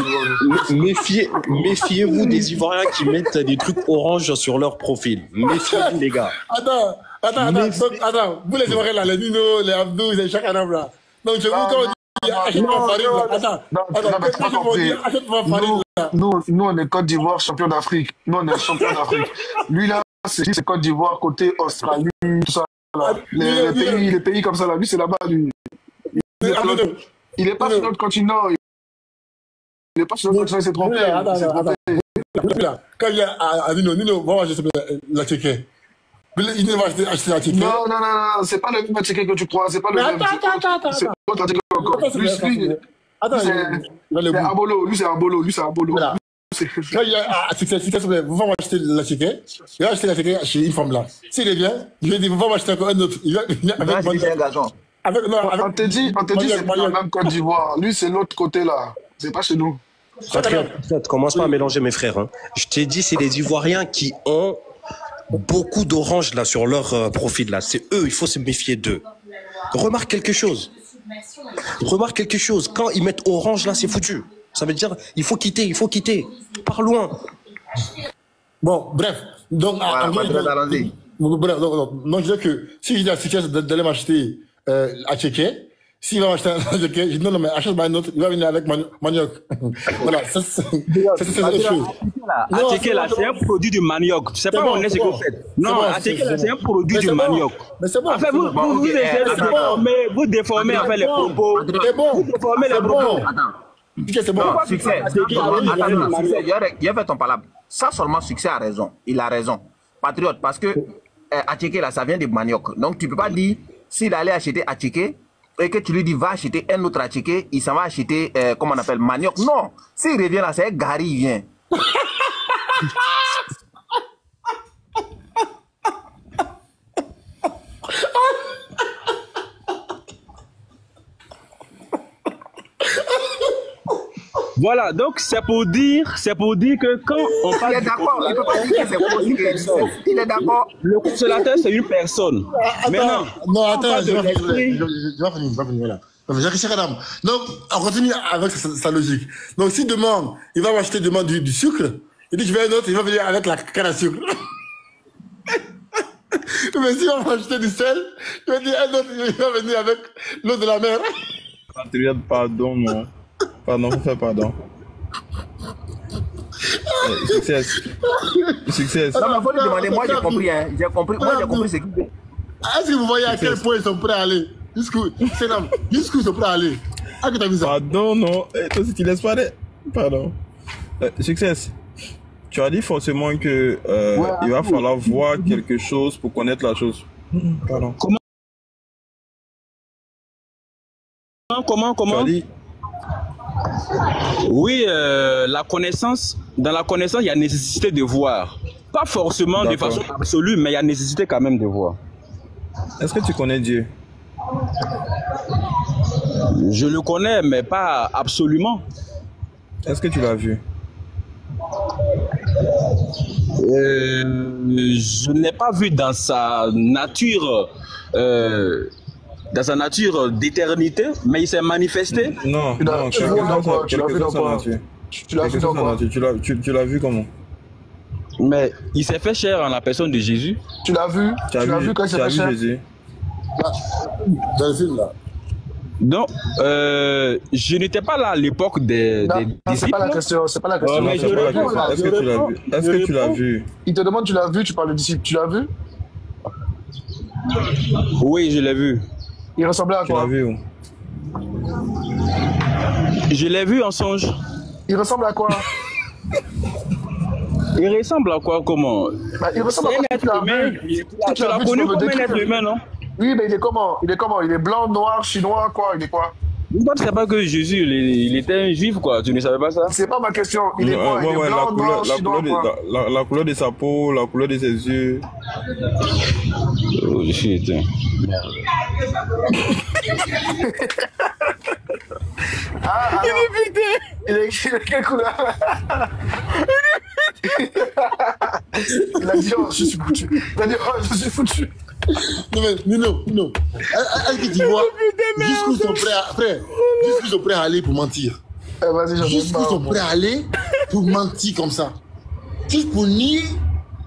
d'Ivoire. Méfiez-vous des Ivoiriens qui mettent des trucs orange sur leur profil. Méfiez-vous les gars. Attends, vous les Ivoiriens là, les Nino, les Abdou, les Chakaram là. Donc je vous quand achète ma farine là. Attends, nous on est Côte d'Ivoire champion d'Afrique. Nous on est champion d'Afrique. Lui là, c'est Côte d'Ivoire côté Australie, tout ça là. Les pays comme ça là, lui c'est là-bas lui. Il est pas sur notre continent. Il est pas sur notre continent, il s'est trompé. Quand il y a Nino, va acheter la Tchéquie. Il va acheter la Tchéquie. Non, c'est pas le même Tchéquie que tu crois, c'est pas le même. Attends. C'est l'autre Tchéquie encore. C'est Abolo, lui c'est Abolo. Quand il y a vous va m'acheter la Tchéquie. Il va acheter la Tchéquie chez une femme là. S'il est bien, je vais dire, vous va m'acheter encore un autre. Il va avec on te dit, c'est pas la même Côte d'Ivoire. Lui, c'est l'autre côté là. C'est pas chez nous. Patriote, commence pas à mélanger mes frères. Hein. Je t'ai dit, c'est les Ivoiriens qui ont beaucoup d'orange là sur leur profil là. C'est eux, il faut se méfier d'eux. Remarque quelque chose. Quand ils mettent orange là, c'est foutu. Ça veut dire, il faut quitter. Par loin. Bon, bref. Donc, allons-y. Bref, donc, je disais que si j'ai la situation d'aller m'acheter à Tchéquie, s'il va m'acheter à Tchéquie, je dis non, mais achète-moi un autre, il va venir avec manioc. Voilà, c'est autre chose. À Tchéquie, là, c'est un produit du manioc. Tu sais pas on est ce que vous faites. Non, à Tchéquie, là, c'est un produit du manioc. Mais c'est bon. En fait, vous essayez de déformer en fait les propos. C'est bon. Vous déformez les propos. C'est bon. Non, succès. Il a fait ton palabre. Ça seulement, Succès a raison. Il a raison. Patriote, parce que à Tchéquie, là, ça vient de manioc. Donc, tu peux pas dire, s'il allait acheter à Tchéquie, et que tu lui dis, va acheter un autre à Tchéquie, il s'en va acheter, comment on appelle, manioc. Non. S'il revient là, c'est Gary, il vient. Voilà, donc c'est pour dire que quand on parle... Il est d'accord, il peut pas dire que c'est positif. Il est d'accord. Le consolateur, c'est une personne. Maintenant, non, attends, je vais finir, voilà. Donc, on continue avec sa logique. Donc, s'il demande, il va m'acheter du sucre, il dit, je veux un autre, il va venir avec la canne à sucre. Mais s'il va m'acheter du sel, il va dire un autre, il va venir avec l'eau de la mer. Patriote, pardon, non. Pardon, fais pardon. Succès. Non, mais faut lui demander, moi j'ai compris, hein. Moi j'ai compris ce qu'il fait. Est-ce que vous voyez à quel point ils sont prêts à aller? Jusqu'où ils sont prêts à aller? Ah, que t'as vu ça? Pardon, non. Toi aussi, tu laisses parler. Pardon. Success. Tu as dit forcément que il va falloir voir quelque chose pour connaître la chose. Pardon. Comment Tu as dit... Oui, la connaissance, dans la connaissance, il y a nécessité de voir. Pas forcément de façon absolue, mais il y a nécessité quand même de voir. Est-ce que tu connais Dieu? Je le connais, mais pas absolument. Est-ce que tu l'as vu? Je n'ai pas vu dans sa nature... dans sa nature d'éternité, mais il s'est manifesté. Non, tu l'as vu dans quoi? Tu l'as vu dans quoi? Tu l'as vu comment? Mais il s'est fait chair en la personne de Jésus. Tu l'as vu? Tu l'as vu quand il s'est fait chair? Jésus? Dans le film là. Non, je n'étais pas là à l'époque des disciples. C'est pas la question, c'est pas la question. Est-ce que tu l'as vu? Est-ce que tu l'as vu? Il te demande, tu l'as vu, tu parles de disciples, tu l'as vu? Oui, je l'ai vu. Il ressemblait à quoi? Tu l'as vu où? Je l'ai vu en songe. Il ressemble à quoi? Il ressemble à quoi? Comment? Il ressemble à quoi? Tu l'as connu comme un être humain, non? Oui, mais il est comment? Il est comment? Il est blanc, noir, chinois, quoi? Il est quoi? Tu ne sais pas que Jésus, il était un juif, quoi. Tu ne savais pas ça? C'est pas ma question. Il est quoi? Il est blanc, noir, chinois, quoi? La couleur de sa peau, la couleur de ses yeux. Oh, shit. Merde. Il est putain! Il est quelle couleur? Il a dit, oh, je suis foutu. Il a dit, oh, je suis foutu. Non, mais Nino. Est-ce que tu vois jusqu'où ils sont prêts à... Frère, jusqu'où ils sont prêts à aller pour mentir? Jusqu'où ils sont prêts à aller pour mentir comme ça? Juste pour nier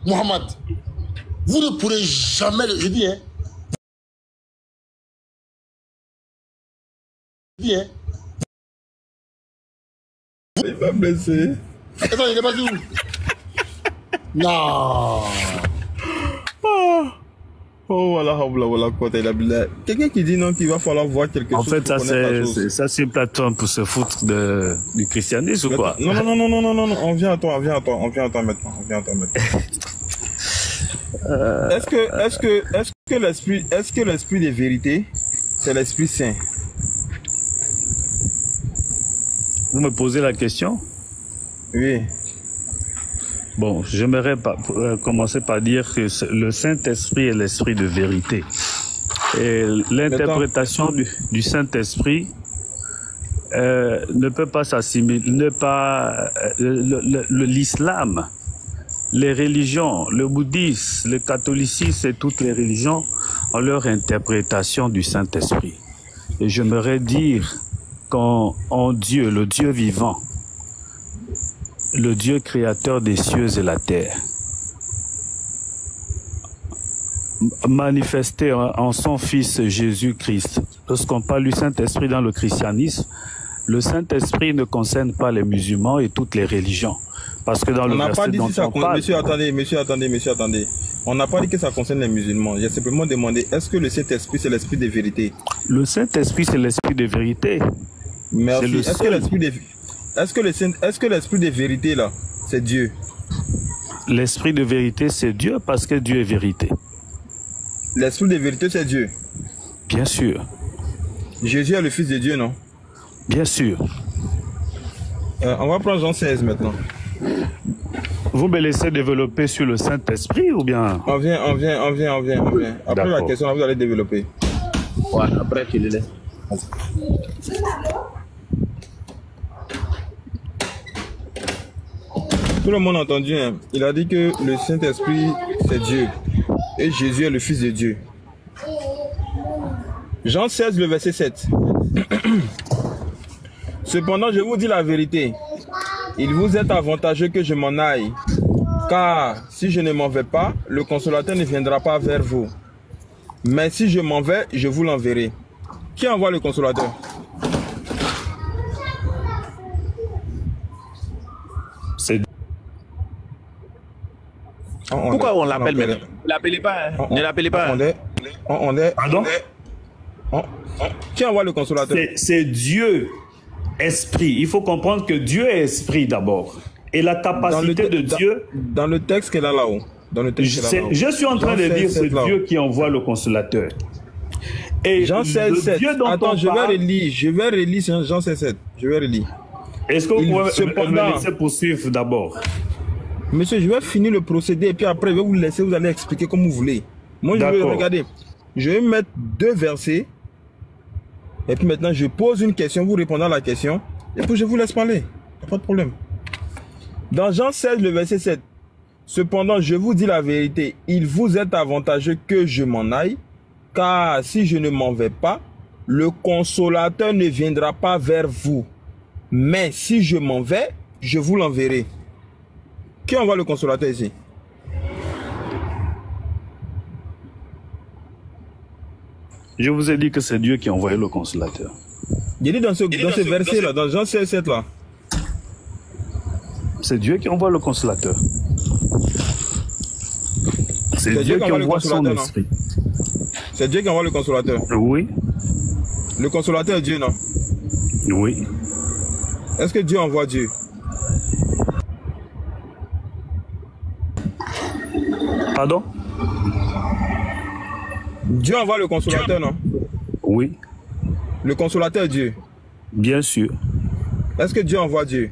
Mohamed. Vous ne pourrez jamais... Je dis, hein. Il va blesser. Attends, il est pas où? Non. Oh, voilà, quelqu'un qui dit non qu'il va falloir voir quelque chose. En fait, ça c'est une plateforme pour se foutre du christianisme ou quoi? Non, on vient à toi maintenant. Est-ce que l'esprit de vérité, c'est l'Esprit Saint? Vous me posez la question? Oui. Bon, j'aimerais commencer par dire que le Saint-Esprit est l'esprit de vérité. Et l'interprétation du Saint-Esprit ne peut pas s'assimiler, l'islam, les religions, le bouddhisme, le catholicisme et toutes les religions ont leur interprétation du Saint-Esprit. Et j'aimerais dire qu'en Dieu, le Dieu vivant, le Dieu créateur des cieux et la terre, manifesté en son Fils Jésus-Christ. Lorsqu'on parle du Saint-Esprit dans le christianisme, le Saint-Esprit ne concerne pas les musulmans et toutes les religions. Parce que dans le verset dont on parle... Monsieur, attendez. On n'a pas dit que ça concerne les musulmans. J'ai simplement demandé, est-ce que le Saint-Esprit, c'est l'esprit de vérité? Le Saint-Esprit, c'est l'esprit de vérité. Merci. Est-ce que l'esprit de vérité, là, c'est Dieu? L'esprit de vérité, c'est Dieu parce que Dieu est vérité. L'esprit de vérité, c'est Dieu? Bien sûr. Jésus est le Fils de Dieu, non? Bien sûr. On va prendre Jean 16 maintenant. Vous me laissez développer sur le Saint-Esprit ou bien? On vient. Après la question, vous allez développer. Ouais, après tu le laisses. Tout le monde a entendu, hein? Il a dit que le Saint-Esprit, c'est Dieu. Et Jésus est le Fils de Dieu. Jean 16, le verset 7. Cependant, je vous dis la vérité. Il vous est avantageux que je m'en aille. Car si je ne m'en vais pas, le Consolateur ne viendra pas vers vous. Mais si je m'en vais, je vous l'enverrai. Qui envoie le Consolateur? C'est... Pourquoi on l'appelle maintenant? Ne l'appelez pas. Ne l'appelez pas. Pardon? Qui envoie le consolateur? C'est Dieu, esprit. Il faut comprendre que Dieu est esprit d'abord. Et la capacité de Dieu... Dans le texte qu'elle a là-haut. Je suis en train de dire c'est Dieu qui envoie le consolateur. Et Jean 16, 7. Attends, je vais relire Jean 16, 7. Je vais relire. Est-ce que vous pouvez me laisser poursuivre d'abord? Monsieur, je vais finir le procédé et puis après, je vais vous laisser, vous allez expliquer comme vous voulez. Moi, je vais regarder. Je vais mettre 2 versets. Et puis maintenant, je pose une question, vous répondez à la question. Et puis, je vous laisse parler. Il n'y a pas de problème. Dans Jean 16, le verset 7. Cependant, je vous dis la vérité. Il vous est avantageux que je m'en aille. Car si je ne m'en vais pas, le consolateur ne viendra pas vers vous. Mais si je m'en vais, je vous l'enverrai. Qui envoie le consolateur ici? Je vous ai dit que c'est Dieu qui a envoyé le consolateur. J'ai dit dans ce verset-là, dans Jean 16, 7 là. C'est Dieu qui envoie le consolateur. C'est Dieu qui envoie son esprit. C'est Dieu qui envoie le consolateur. Oui. Le consolateur est Dieu, non? Oui. Est-ce que Dieu envoie Dieu? Pardon? Dieu envoie le consolateur, non? Oui. Le consolateur est Dieu? Bien sûr. Est-ce que Dieu envoie Dieu?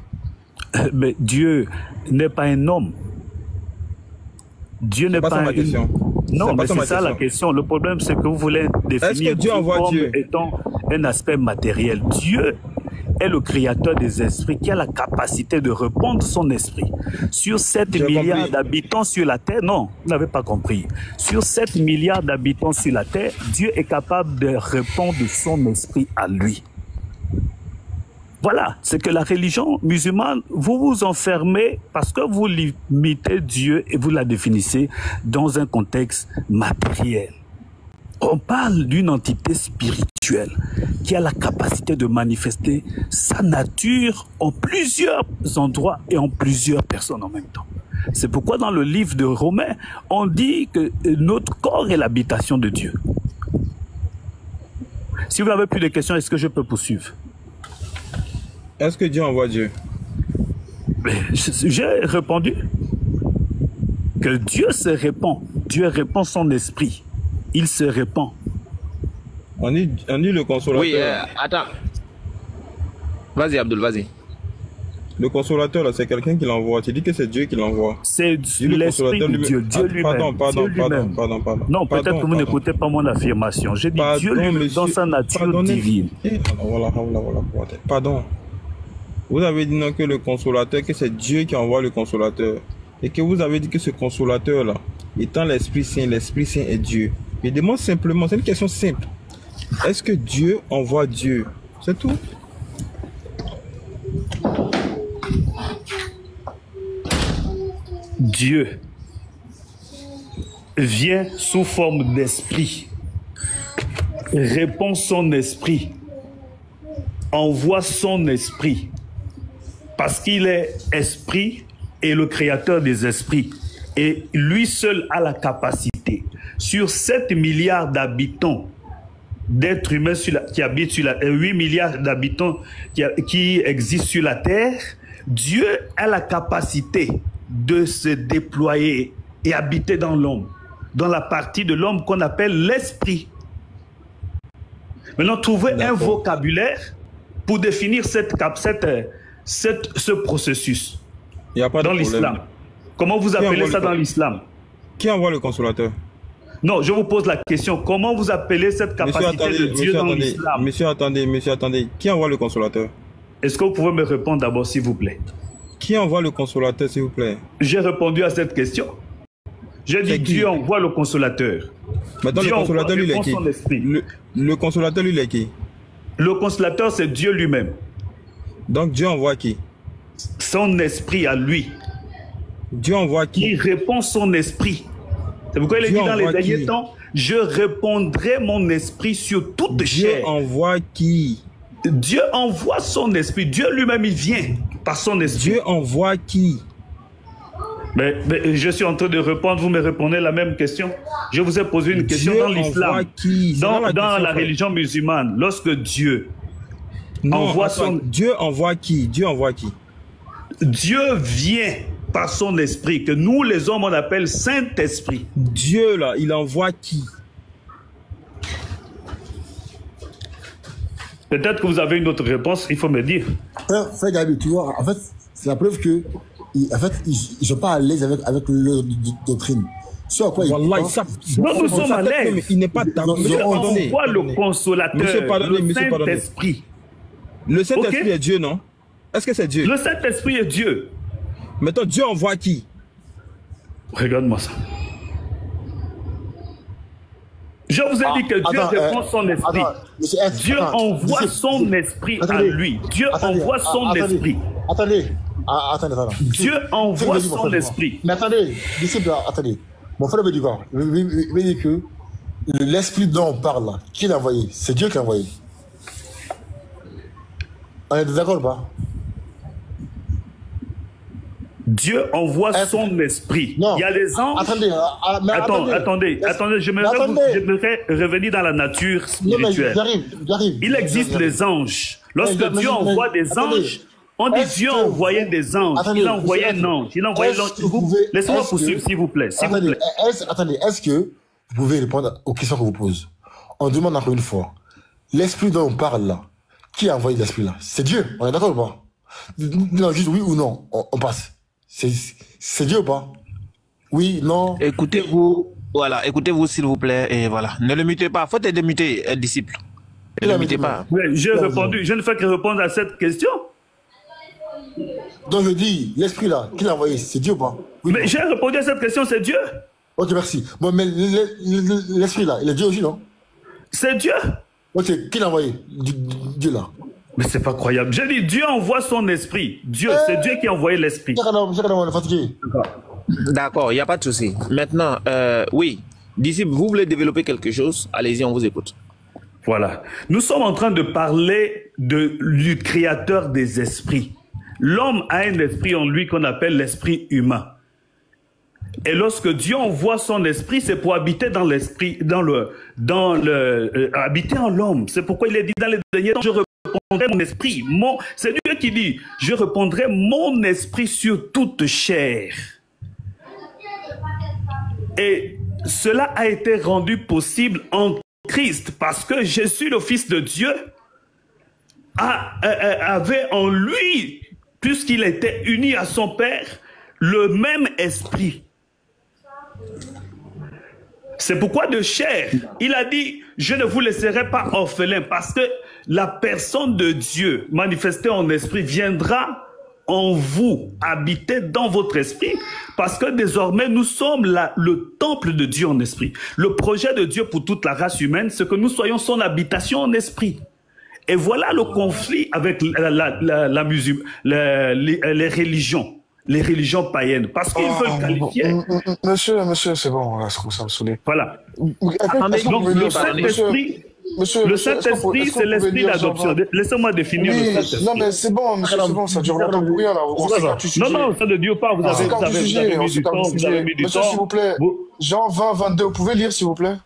Mais Dieu n'est pas un homme. Dieu n'est pas un homme. Non, mais c'est ça la question. Le problème, c'est que vous voulez définir l'homme étant un aspect matériel. Dieu est le créateur des esprits qui a la capacité de répandre son esprit. Sur 7 milliards d'habitants sur la terre, non, vous n'avez pas compris. Sur 7 milliards d'habitants sur la terre, Dieu est capable de répandre son esprit à lui. Voilà, c'est que la religion musulmane, vous vous enfermez parce que vous limitez Dieu et vous la définissez dans un contexte matériel. On parle d'une entité spirituelle qui a la capacité de manifester sa nature en plusieurs endroits et en plusieurs personnes en même temps. C'est pourquoi dans le livre de Romains, on dit que notre corps est l'habitation de Dieu. Si vous n'avez plus de questions, est-ce que je peux poursuivre? Est-ce que Dieu envoie Dieu? J'ai répondu que Dieu se répand. Dieu répand son esprit. Il se répand. On dit le consolateur. Oui, attends. Vas-y, Abdul, vas-y. Le consolateur, c'est quelqu'un qui l'envoie. Tu dis que c'est Dieu qui l'envoie. C'est l'esprit de Dieu, Dieu lui-même. Pardon. Non, peut-être que vous n'écoutez pas mon affirmation. J'ai dit Dieu lui-même dans sa nature divine. Pardon. Vous avez dit non que le consolateur, que c'est Dieu qui envoie le consolateur. Et que vous avez dit que ce consolateur-là, étant l'Esprit Saint est Dieu. Je demande simplement, c'est une question simple. Est-ce que Dieu envoie Dieu? C'est tout. Dieu vient sous forme d'esprit, répond son esprit, envoie son esprit, parce qu'il est esprit et le créateur des esprits. Et lui seul a la capacité, sur 7 milliards d'habitants, d'êtres humains qui habitent sur la terre, 8 milliards d'habitants qui existent sur la terre, Dieu a la capacité de se déployer et habiter dans l'homme, dans la partie de l'homme qu'on appelle l'esprit. Maintenant, trouvez un vocabulaire pour définir ce processus. Il n'y a pas dans l'islam. Comment vous appelez ça dans l'islam? Qui envoie le consolateur? Non, je vous pose la question. Comment vous appelez cette capacité de Dieu dans l'islam? Monsieur, attendez. Qui envoie le consolateur? Est-ce que vous pouvez me répondre d'abord, s'il vous plaît? Qui envoie le consolateur, s'il vous plaît? J'ai répondu à cette question. J'ai dit Dieu envoie le consolateur. Maintenant, le consolateur, lui, il est qui? Le consolateur, lui, il est qui? Le consolateur, c'est Dieu lui-même. Donc, Dieu envoie qui? Son esprit à lui. Dieu envoie qui? Il répond son esprit. C'est pourquoi il est dit dans les derniers temps, je répondrai mon esprit sur toute chair. Dieu envoie qui? Dieu envoie son esprit. Dieu lui-même, il vient par son esprit. Dieu envoie qui? Mais je suis en train de répondre, vous me répondez la même question. Je vous ai posé une question Dieu dans l'islam, envoie qui? dans question, la frère. religion musulmane. Lorsque Dieu envoie son... Dieu envoie qui? Dieu envoie qui? Dieu vient par son esprit, que nous les hommes on appelle Saint-Esprit. Dieu là, il envoie qui? Peut-être que vous avez une autre réponse, il faut me dire. Frère Gabi, tu vois, en fait, c'est la preuve que, en fait, ils sont pas à l'aise avec leur doctrine. Ce à quoi Wallah, ils pensent. Non, nous sommes à l'aise. Il n'est pas d'accord. Dieu envoie le consolateur, le Saint-Esprit. Le Saint-Esprit est Dieu, non? Est-ce que c'est Dieu? Le Saint-Esprit est Dieu. Maintenant, Dieu envoie qui? Regarde-moi ça. Je vous ai dit que Dieu répond son esprit. Dieu envoie son esprit à lui. Dieu envoie son esprit. Attendez. Dieu envoie son esprit. Mais attendez, disciple, attendez. Mon frère me dit quoi? Il me dit que l'esprit dont on parle là, qui l'a envoyé? C'est Dieu qui l'a envoyé. On est d'accord ou pas? Dieu envoie son esprit. Non. Il y a des anges. Attendez, j'aimerais revenir dans la nature spirituelle. Il existe les anges. Lorsque Dieu envoie des anges, on dit Dieu a envoyé des anges. Il a envoyé un ange. Il a envoyé l'ange. Laissez-moi poursuivre, s'il vous plaît. Attendez, est-ce que vous pouvez répondre aux questions que vous pose? On demande encore une fois. L'esprit dont on parle là, qui a envoyé l'esprit là? C'est Dieu. On est d'accord ou pas? Non, juste oui ou non. On passe. C'est Dieu ou pas? Oui, non. Écoutez-vous, voilà, écoutez-vous s'il vous plaît, et voilà. Ne le mutez pas, faut te démuter, disciple. Ne le mutez pas. Oui, j'ai répondu, je ne fais que répondre à cette question. Donc je dis, l'esprit là, qui l'a envoyé? C'est Dieu ou pas? Oui, mais j'ai répondu à cette question, c'est Dieu. Ok, merci. Bon, mais l'esprit là, il est Dieu aussi, non? C'est Dieu. Ok, qui l'a envoyé? Dieu là. Mais c'est pas croyable. J'ai dit, Dieu envoie son esprit. Dieu, c'est Dieu qui a envoyé l'esprit. D'accord, il n'y a pas de souci. Maintenant, oui, disciple, vous voulez développer quelque chose? Allez-y, on vous écoute. Voilà. Nous sommes en train de parler du créateur des esprits. L'homme a un esprit en lui qu'on appelle l'esprit humain. Et lorsque Dieu envoie son esprit, c'est pour habiter dans l'esprit, habiter en l'homme. C'est pourquoi il est dit dans les derniers temps, je répondrai mon esprit. C'est Dieu qui dit, je répondrai mon esprit sur toute chair. Et cela a été rendu possible en Christ parce que Jésus, le Fils de Dieu, avait en lui, puisqu'il était uni à son Père, le même esprit. C'est pourquoi de chair, il a dit, je ne vous laisserai pas orphelins, parce que la personne de Dieu manifestée en esprit viendra en vous, habiter dans votre esprit, parce que désormais nous sommes le temple de Dieu en esprit. Le projet de Dieu pour toute la race humaine, c'est que nous soyons son habitation en esprit. Et voilà le conflit avec les religions. Les religions païennes, parce qu'ils veulent qualifier. Monsieur, c'est bon, là, ça me saoule. Voilà. Donc, le Saint-Esprit, c'est l'esprit d'adoption. Laissez-moi définir le Saint-Esprit. Non, mais c'est bon, monsieur, c'est bon, ça dure longtemps pour rien, là. Non, ça ne dure pas. Vous avez mis du temps. Monsieur, s'il vous plaît, Jean 20, 22, vous pouvez lire, s'il vous plaît?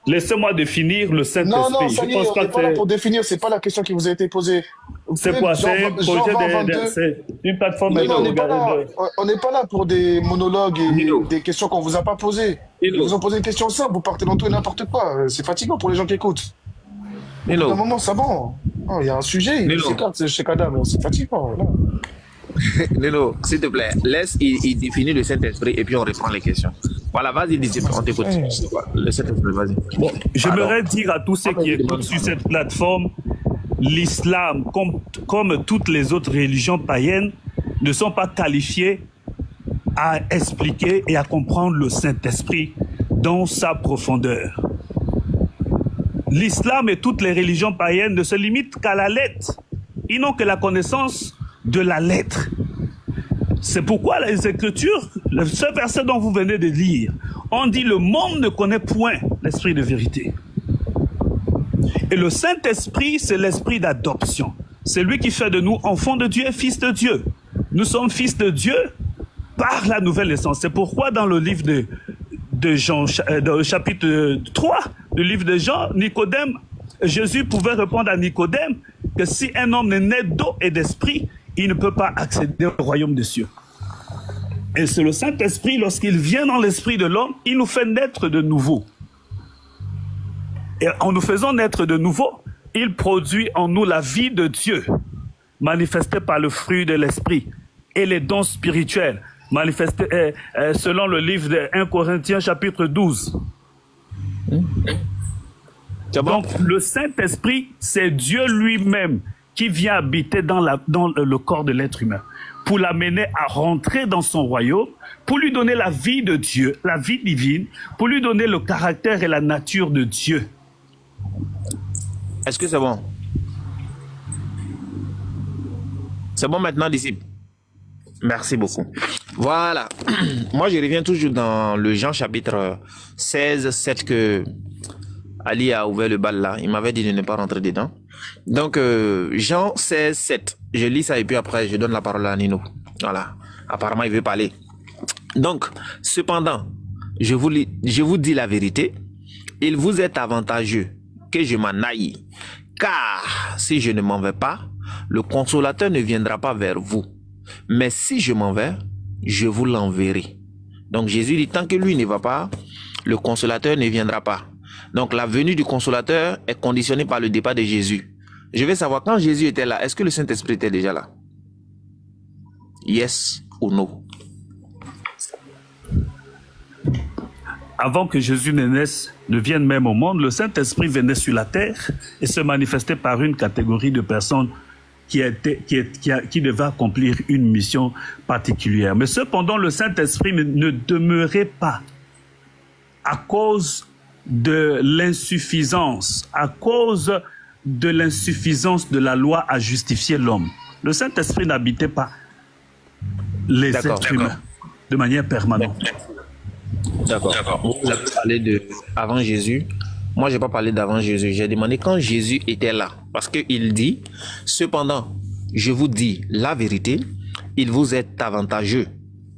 Laissez-moi définir le Saint-Esprit. Non, ça y est, on n'est pas là pour définir, c'est pas la question qui vous a été posée. C'est quoi? C'est une plateforme de... On n'est pas là pour des monologues et des questions qu'on vous a pas posées. Ils vous ont posé une question simple, vous partez dans tout et n'importe quoi. C'est fatigant pour les gens qui écoutent. À un moment, c'est bon. Il y a un sujet, il s'écarte chez Kadam, c'est fatigant. Lélo, s'il te plaît, laisse, il définit le Saint-Esprit et puis on reprend les questions. Voilà, vas-y, disciple, on t'écoute. Le Saint-Esprit, vas-y. Bon, j'aimerais dire à tous ceux qui écoutent sur cette plateforme, l'islam, comme toutes les autres religions païennes, ne sont pas qualifiés à expliquer et à comprendre le Saint-Esprit dans sa profondeur. L'islam et toutes les religions païennes ne se limitent qu'à la lettre. Ils n'ont que la connaissance de la lettre. C'est pourquoi les Écritures, ce verset dont vous venez de lire, on dit le monde ne connaît point l'esprit de vérité. Et le Saint-Esprit, c'est l'esprit d'adoption. C'est lui qui fait de nous enfants de Dieu et fils de Dieu. Nous sommes fils de Dieu par la nouvelle naissance. C'est pourquoi dans le livre de Jean, dans le chapitre 3 du livre de Jean, Nicodème, Jésus pouvait répondre à Nicodème que si un homme n'est né d'eau et d'esprit, il ne peut pas accéder au royaume des cieux. Et c'est le Saint-Esprit, lorsqu'il vient dans l'esprit de l'homme, il nous fait naître de nouveau. Et en nous faisant naître de nouveau, il produit en nous la vie de Dieu, manifestée par le fruit de l'esprit, et les dons spirituels, manifestés selon le livre de 1 Corinthiens chapitre 12. Donc le Saint-Esprit, c'est Dieu lui-même qui vient habiter dans le corps de l'être humain, pour l'amener à rentrer dans son royaume, pour lui donner la vie de Dieu, la vie divine, pour lui donner le caractère et la nature de Dieu. Est-ce que c'est bon? C'est bon maintenant, disciple? Merci beaucoup. Voilà. Moi, je reviens toujours dans le Jean chapitre 16, 7 que Ali a ouvert le bal là. Il m'avait dit de ne pas rentrer dedans. Donc, Jean 16, 7. Je lis ça et puis après, je donne la parole à Nino. Voilà. Apparemment, il veut parler. Donc, cependant, je vous dis la vérité. Il vous est avantageux que je m'en aille. Car si je ne m'en vais pas, le consolateur ne viendra pas vers vous. Mais si je m'en vais, je vous l'enverrai. Donc Jésus dit, tant que lui ne va pas, le consolateur ne viendra pas. Donc la venue du consolateur est conditionnée par le départ de Jésus. Je veux savoir, quand Jésus était là, est-ce que le Saint-Esprit était déjà là? Yes ou no? Avant que Jésus ne vienne même au monde, le Saint-Esprit venait sur la terre et se manifestait par une catégorie de personnes qui devaient accomplir une mission particulière. Mais cependant, le Saint-Esprit ne demeurait pas à cause de l'insuffisance, de la loi à justifier l'homme. Le Saint-Esprit n'habitait pas les êtres humains de manière permanente. D'accord. Vous avez parlé de avant Jésus. Moi, je n'ai pas parlé d'avant Jésus. J'ai demandé quand Jésus était là. Parce qu'il dit, cependant, je vous dis la vérité, il vous est avantageux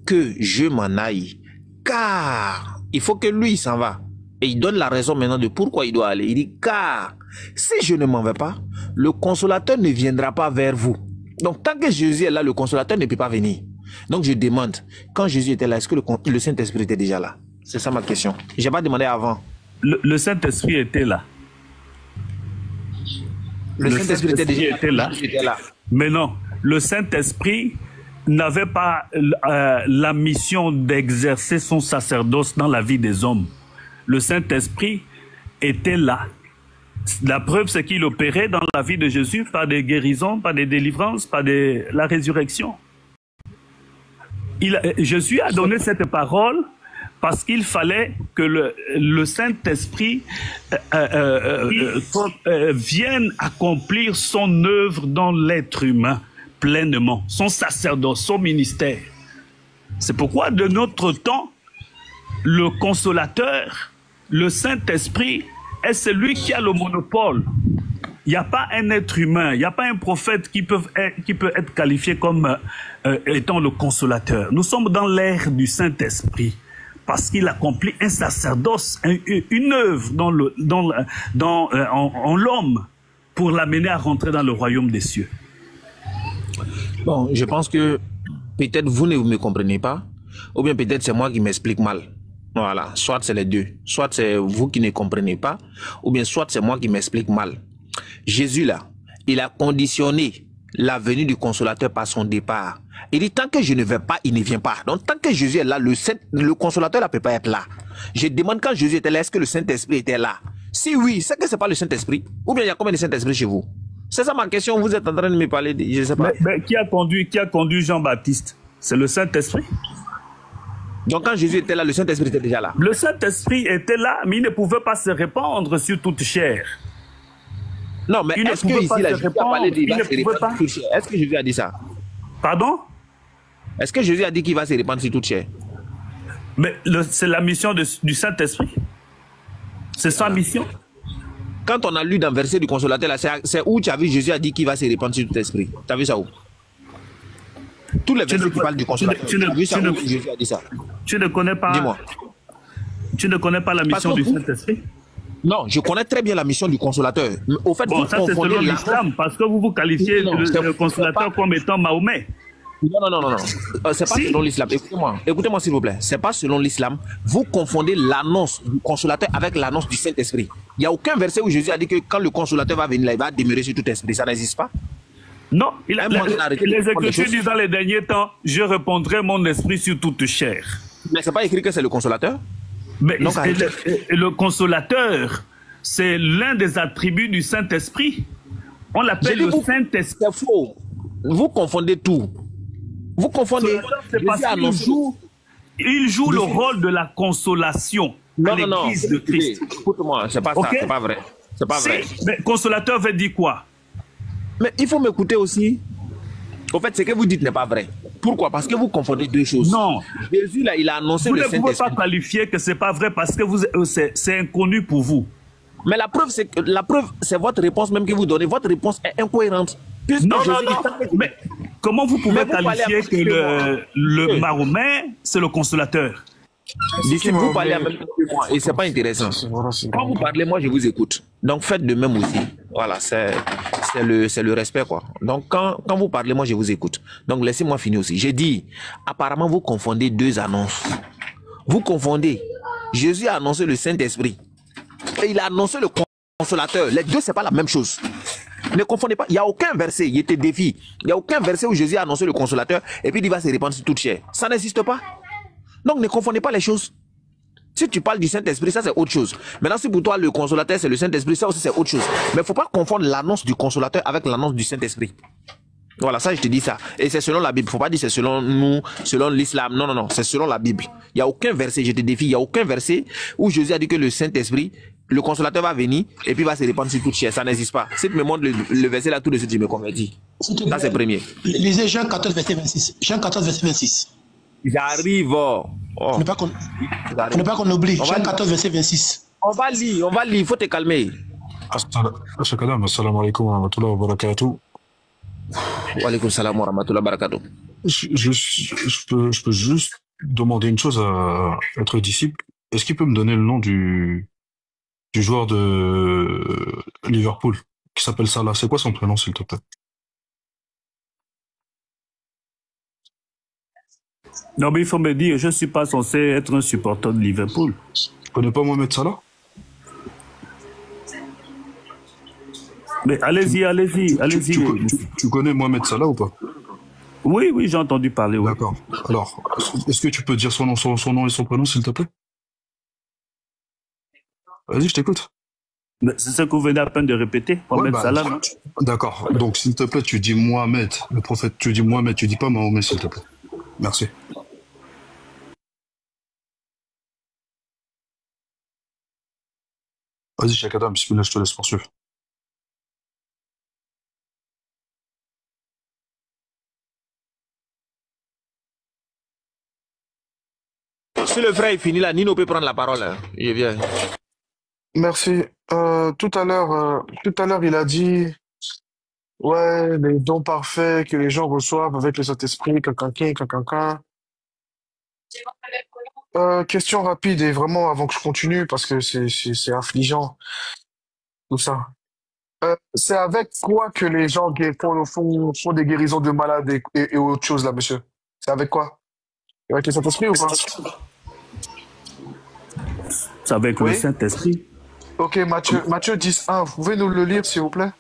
que je m'en aille. Car il faut que lui s'en va. Et il donne la raison maintenant de pourquoi il doit aller. Il dit, car si je ne m'en vais pas, le consolateur ne viendra pas vers vous. Donc, tant que Jésus est là, le consolateur ne peut pas venir. Donc, je demande, quand Jésus était là, est-ce que le Saint-Esprit était déjà là? C'est ça ma question. Je n'ai pas demandé avant. Le Saint-Esprit était là. Le Saint-Esprit était là. Mais non, le Saint-Esprit n'avait pas la mission d'exercer son sacerdoce dans la vie des hommes. Le Saint-Esprit était là. La preuve, c'est qu'il opérait dans la vie de Jésus par des guérisons, par des délivrances, par la résurrection. Jésus a donné cette parole parce qu'il fallait que le Saint-Esprit vienne accomplir son œuvre dans l'être humain pleinement, son sacerdoce, son ministère. C'est pourquoi de notre temps, le consolateur, le Saint-Esprit, est celui qui a le monopole. Il n'y a pas un être humain, il n'y a pas un prophète qui peut être qualifié comme étant le consolateur. Nous sommes dans l'ère du Saint-Esprit parce qu'il accomplit un sacerdoce, une œuvre en l'homme pour l'amener à rentrer dans le royaume des cieux. Bon, je pense que peut-être vous ne me comprenez pas, ou bien peut-être c'est moi qui m'explique mal. Voilà, soit c'est les deux. Soit c'est vous qui ne comprenez pas, ou bien soit c'est moi qui m'explique mal. Jésus là, il a conditionné la venue du consolateur par son départ. Il dit tant que je ne vais pas, il ne vient pas. Donc tant que Jésus est là, le consolateur ne peut pas être là. Je demande quand Jésus était là, est-ce que le Saint-Esprit était là? Si oui, c'est que c'est pas le Saint-Esprit. Ou bien il y a combien de Saint-Esprit chez vous? C'est ça ma question, vous êtes en train de me parler, je ne sais pas. Mais qui a conduit Jean-Baptiste? C'est le Saint-Esprit. Donc quand Jésus était là, le Saint-Esprit était déjà là. Le Saint-Esprit était là, mais il ne pouvait pas se répandre sur toute chair. Non, mais est-ce que ici, là, Jésus a parlé de va se répandre sur toute chair? Est-ce que Jésus a dit ça? Pardon? Est-ce que Jésus a dit qu'il va se répandre sur toute chair? Mais c'est la mission du Saint-Esprit. C'est sa mission. Quand on a lu dans le verset du consolateur, c'est où tu as vu Jésus a dit qu'il va se répandre sur tout esprit? Tu as vu ça où? Tous les versets qui parlent du consolateur. Jésus a dit ça. Tu ne connais pas. Dis-moi. Tu ne connais pas la mission du Saint-Esprit? Non, je connais très bien la mission du consolateur. Au fait, bon, ça c'est selon l'islam, parce que vous qualifiez le consolateur comme étant Mahomet. Non. C'est pas selon l'islam. Écoutez-moi s'il vous plaît. C'est pas selon l'islam. Vous confondez l'annonce du consolateur avec l'annonce du Saint-Esprit. Il n'y a aucun verset où Jésus a dit que quand le consolateur va venir, il va demeurer sur tout esprit. Ça n'existe pas. Non, les Écritures disent dans les derniers temps, je répondrai mon esprit sur toute chair. Mais c'est pas écrit que c'est le consolateur? Mais le consolateur, c'est l'un des attributs du Saint-Esprit. On l'appelle le Saint-Esprit. C'est faux. Vous confondez tout. Vous confondez. Il joue le rôle de la consolation à l'Église de Christ. Écoute-moi, c'est pas ça, c'est pas vrai. C'est pas vrai. Mais consolateur veut dire quoi? Mais il faut m'écouter aussi. En fait, ce que vous dites n'est pas vrai. Pourquoi? Parce que vous confondez deux choses. Non. Jésus, là, il a annoncé le Saint-Esprit. Vous ne pouvez pas qualifier que ce n'est pas vrai parce que c'est inconnu pour vous. Mais la preuve, c'est votre réponse même que vous donnez. Votre réponse est incohérente. Non. Mais comment vous pouvez qualifier que le Mahomet, c'est le consolateur? D'ici, vous parlez à même que moi et c'est pas intéressant. Quand vous parlez, moi, je vous écoute. Donc, faites de même aussi. Voilà, c'est le respect, quoi. Donc, quand vous parlez, moi, je vous écoute. Donc, laissez-moi finir aussi. J'ai dit, apparemment, vous confondez deux annonces. Vous confondez. Jésus a annoncé le Saint-Esprit. Et il a annoncé le consolateur. Les deux, c'est pas la même chose. Ne confondez pas. Il n'y a aucun verset, il était défi. Il n'y a aucun verset où Jésus a annoncé le consolateur et puis il va se répandre sur toute chair. Ça n'existe pas. Donc, ne confondez pas les choses. Si tu parles du Saint-Esprit, ça c'est autre chose. Maintenant, si pour toi le consolateur c'est le Saint-Esprit, ça aussi c'est autre chose. Mais il ne faut pas confondre l'annonce du consolateur avec l'annonce du Saint-Esprit. Voilà, ça je te dis ça. Et c'est selon la Bible. Il ne faut pas dire c'est selon nous, selon l'islam. Non, c'est selon la Bible. Il n'y a aucun verset, je te défie, il n'y a aucun verset où Jésus a dit que le Saint-Esprit, le consolateur va venir et puis va se répandre sur toute chair. Ça n'existe pas. Si tu me montres le verset là, tout de suite, je me convertis. Ça c'est premier. Lisez Jean 14, verset 26. Jean 14, verset 26. J'arrive. Faut ne pas qu'on oublie. Jean 14, verset 26. On va lire, il faut te calmer. Assalamu alaikum wa rahmatullahi wa barakatuh. Wa alaikum salam wa rahmatullahi wa barakatuh. Je peux juste demander une chose à être disciple. Est-ce qu'il peut me donner le nom du joueur de Liverpool qui s'appelle Salah? C'est quoi son prénom, s'il te plaît? Non, mais il faut me dire, je ne suis pas censé être un supporter de Liverpool. Tu connais pas Mohamed Salah? Mais allez-y. Tu connais Mohamed Salah ou pas? Oui, j'ai entendu parler. Oui. D'accord. Alors, est-ce que tu peux dire son nom et son prénom, s'il te plaît? Vas-y, je t'écoute. C'est ce que vous venez à peine de répéter, Mohamed Salah. D'accord. Donc, s'il te plaît, tu dis Mohamed, le prophète, tu dis Mohamed, tu dis pas Mahomet, s'il te plaît. Merci. Vas-y, Cheikh Adam, bismillah, je te laisse poursuivre. Si le frère est fini là, Nino peut prendre la parole. Hein. Il vient. Merci. Tout à l'heure, il a dit, ouais, les dons parfaits que les gens reçoivent avec le Saint-Esprit, question rapide et vraiment avant que je continue parce que c'est affligeant tout ça. C'est avec quoi que les gens font des guérisons de malades et autre chose là, monsieur? C'est avec quoi? Avec le Saint-Esprit ou pas? C'est avec le Saint-Esprit. Ok, Matthieu 10.1, vous pouvez nous le lire s'il vous plaît?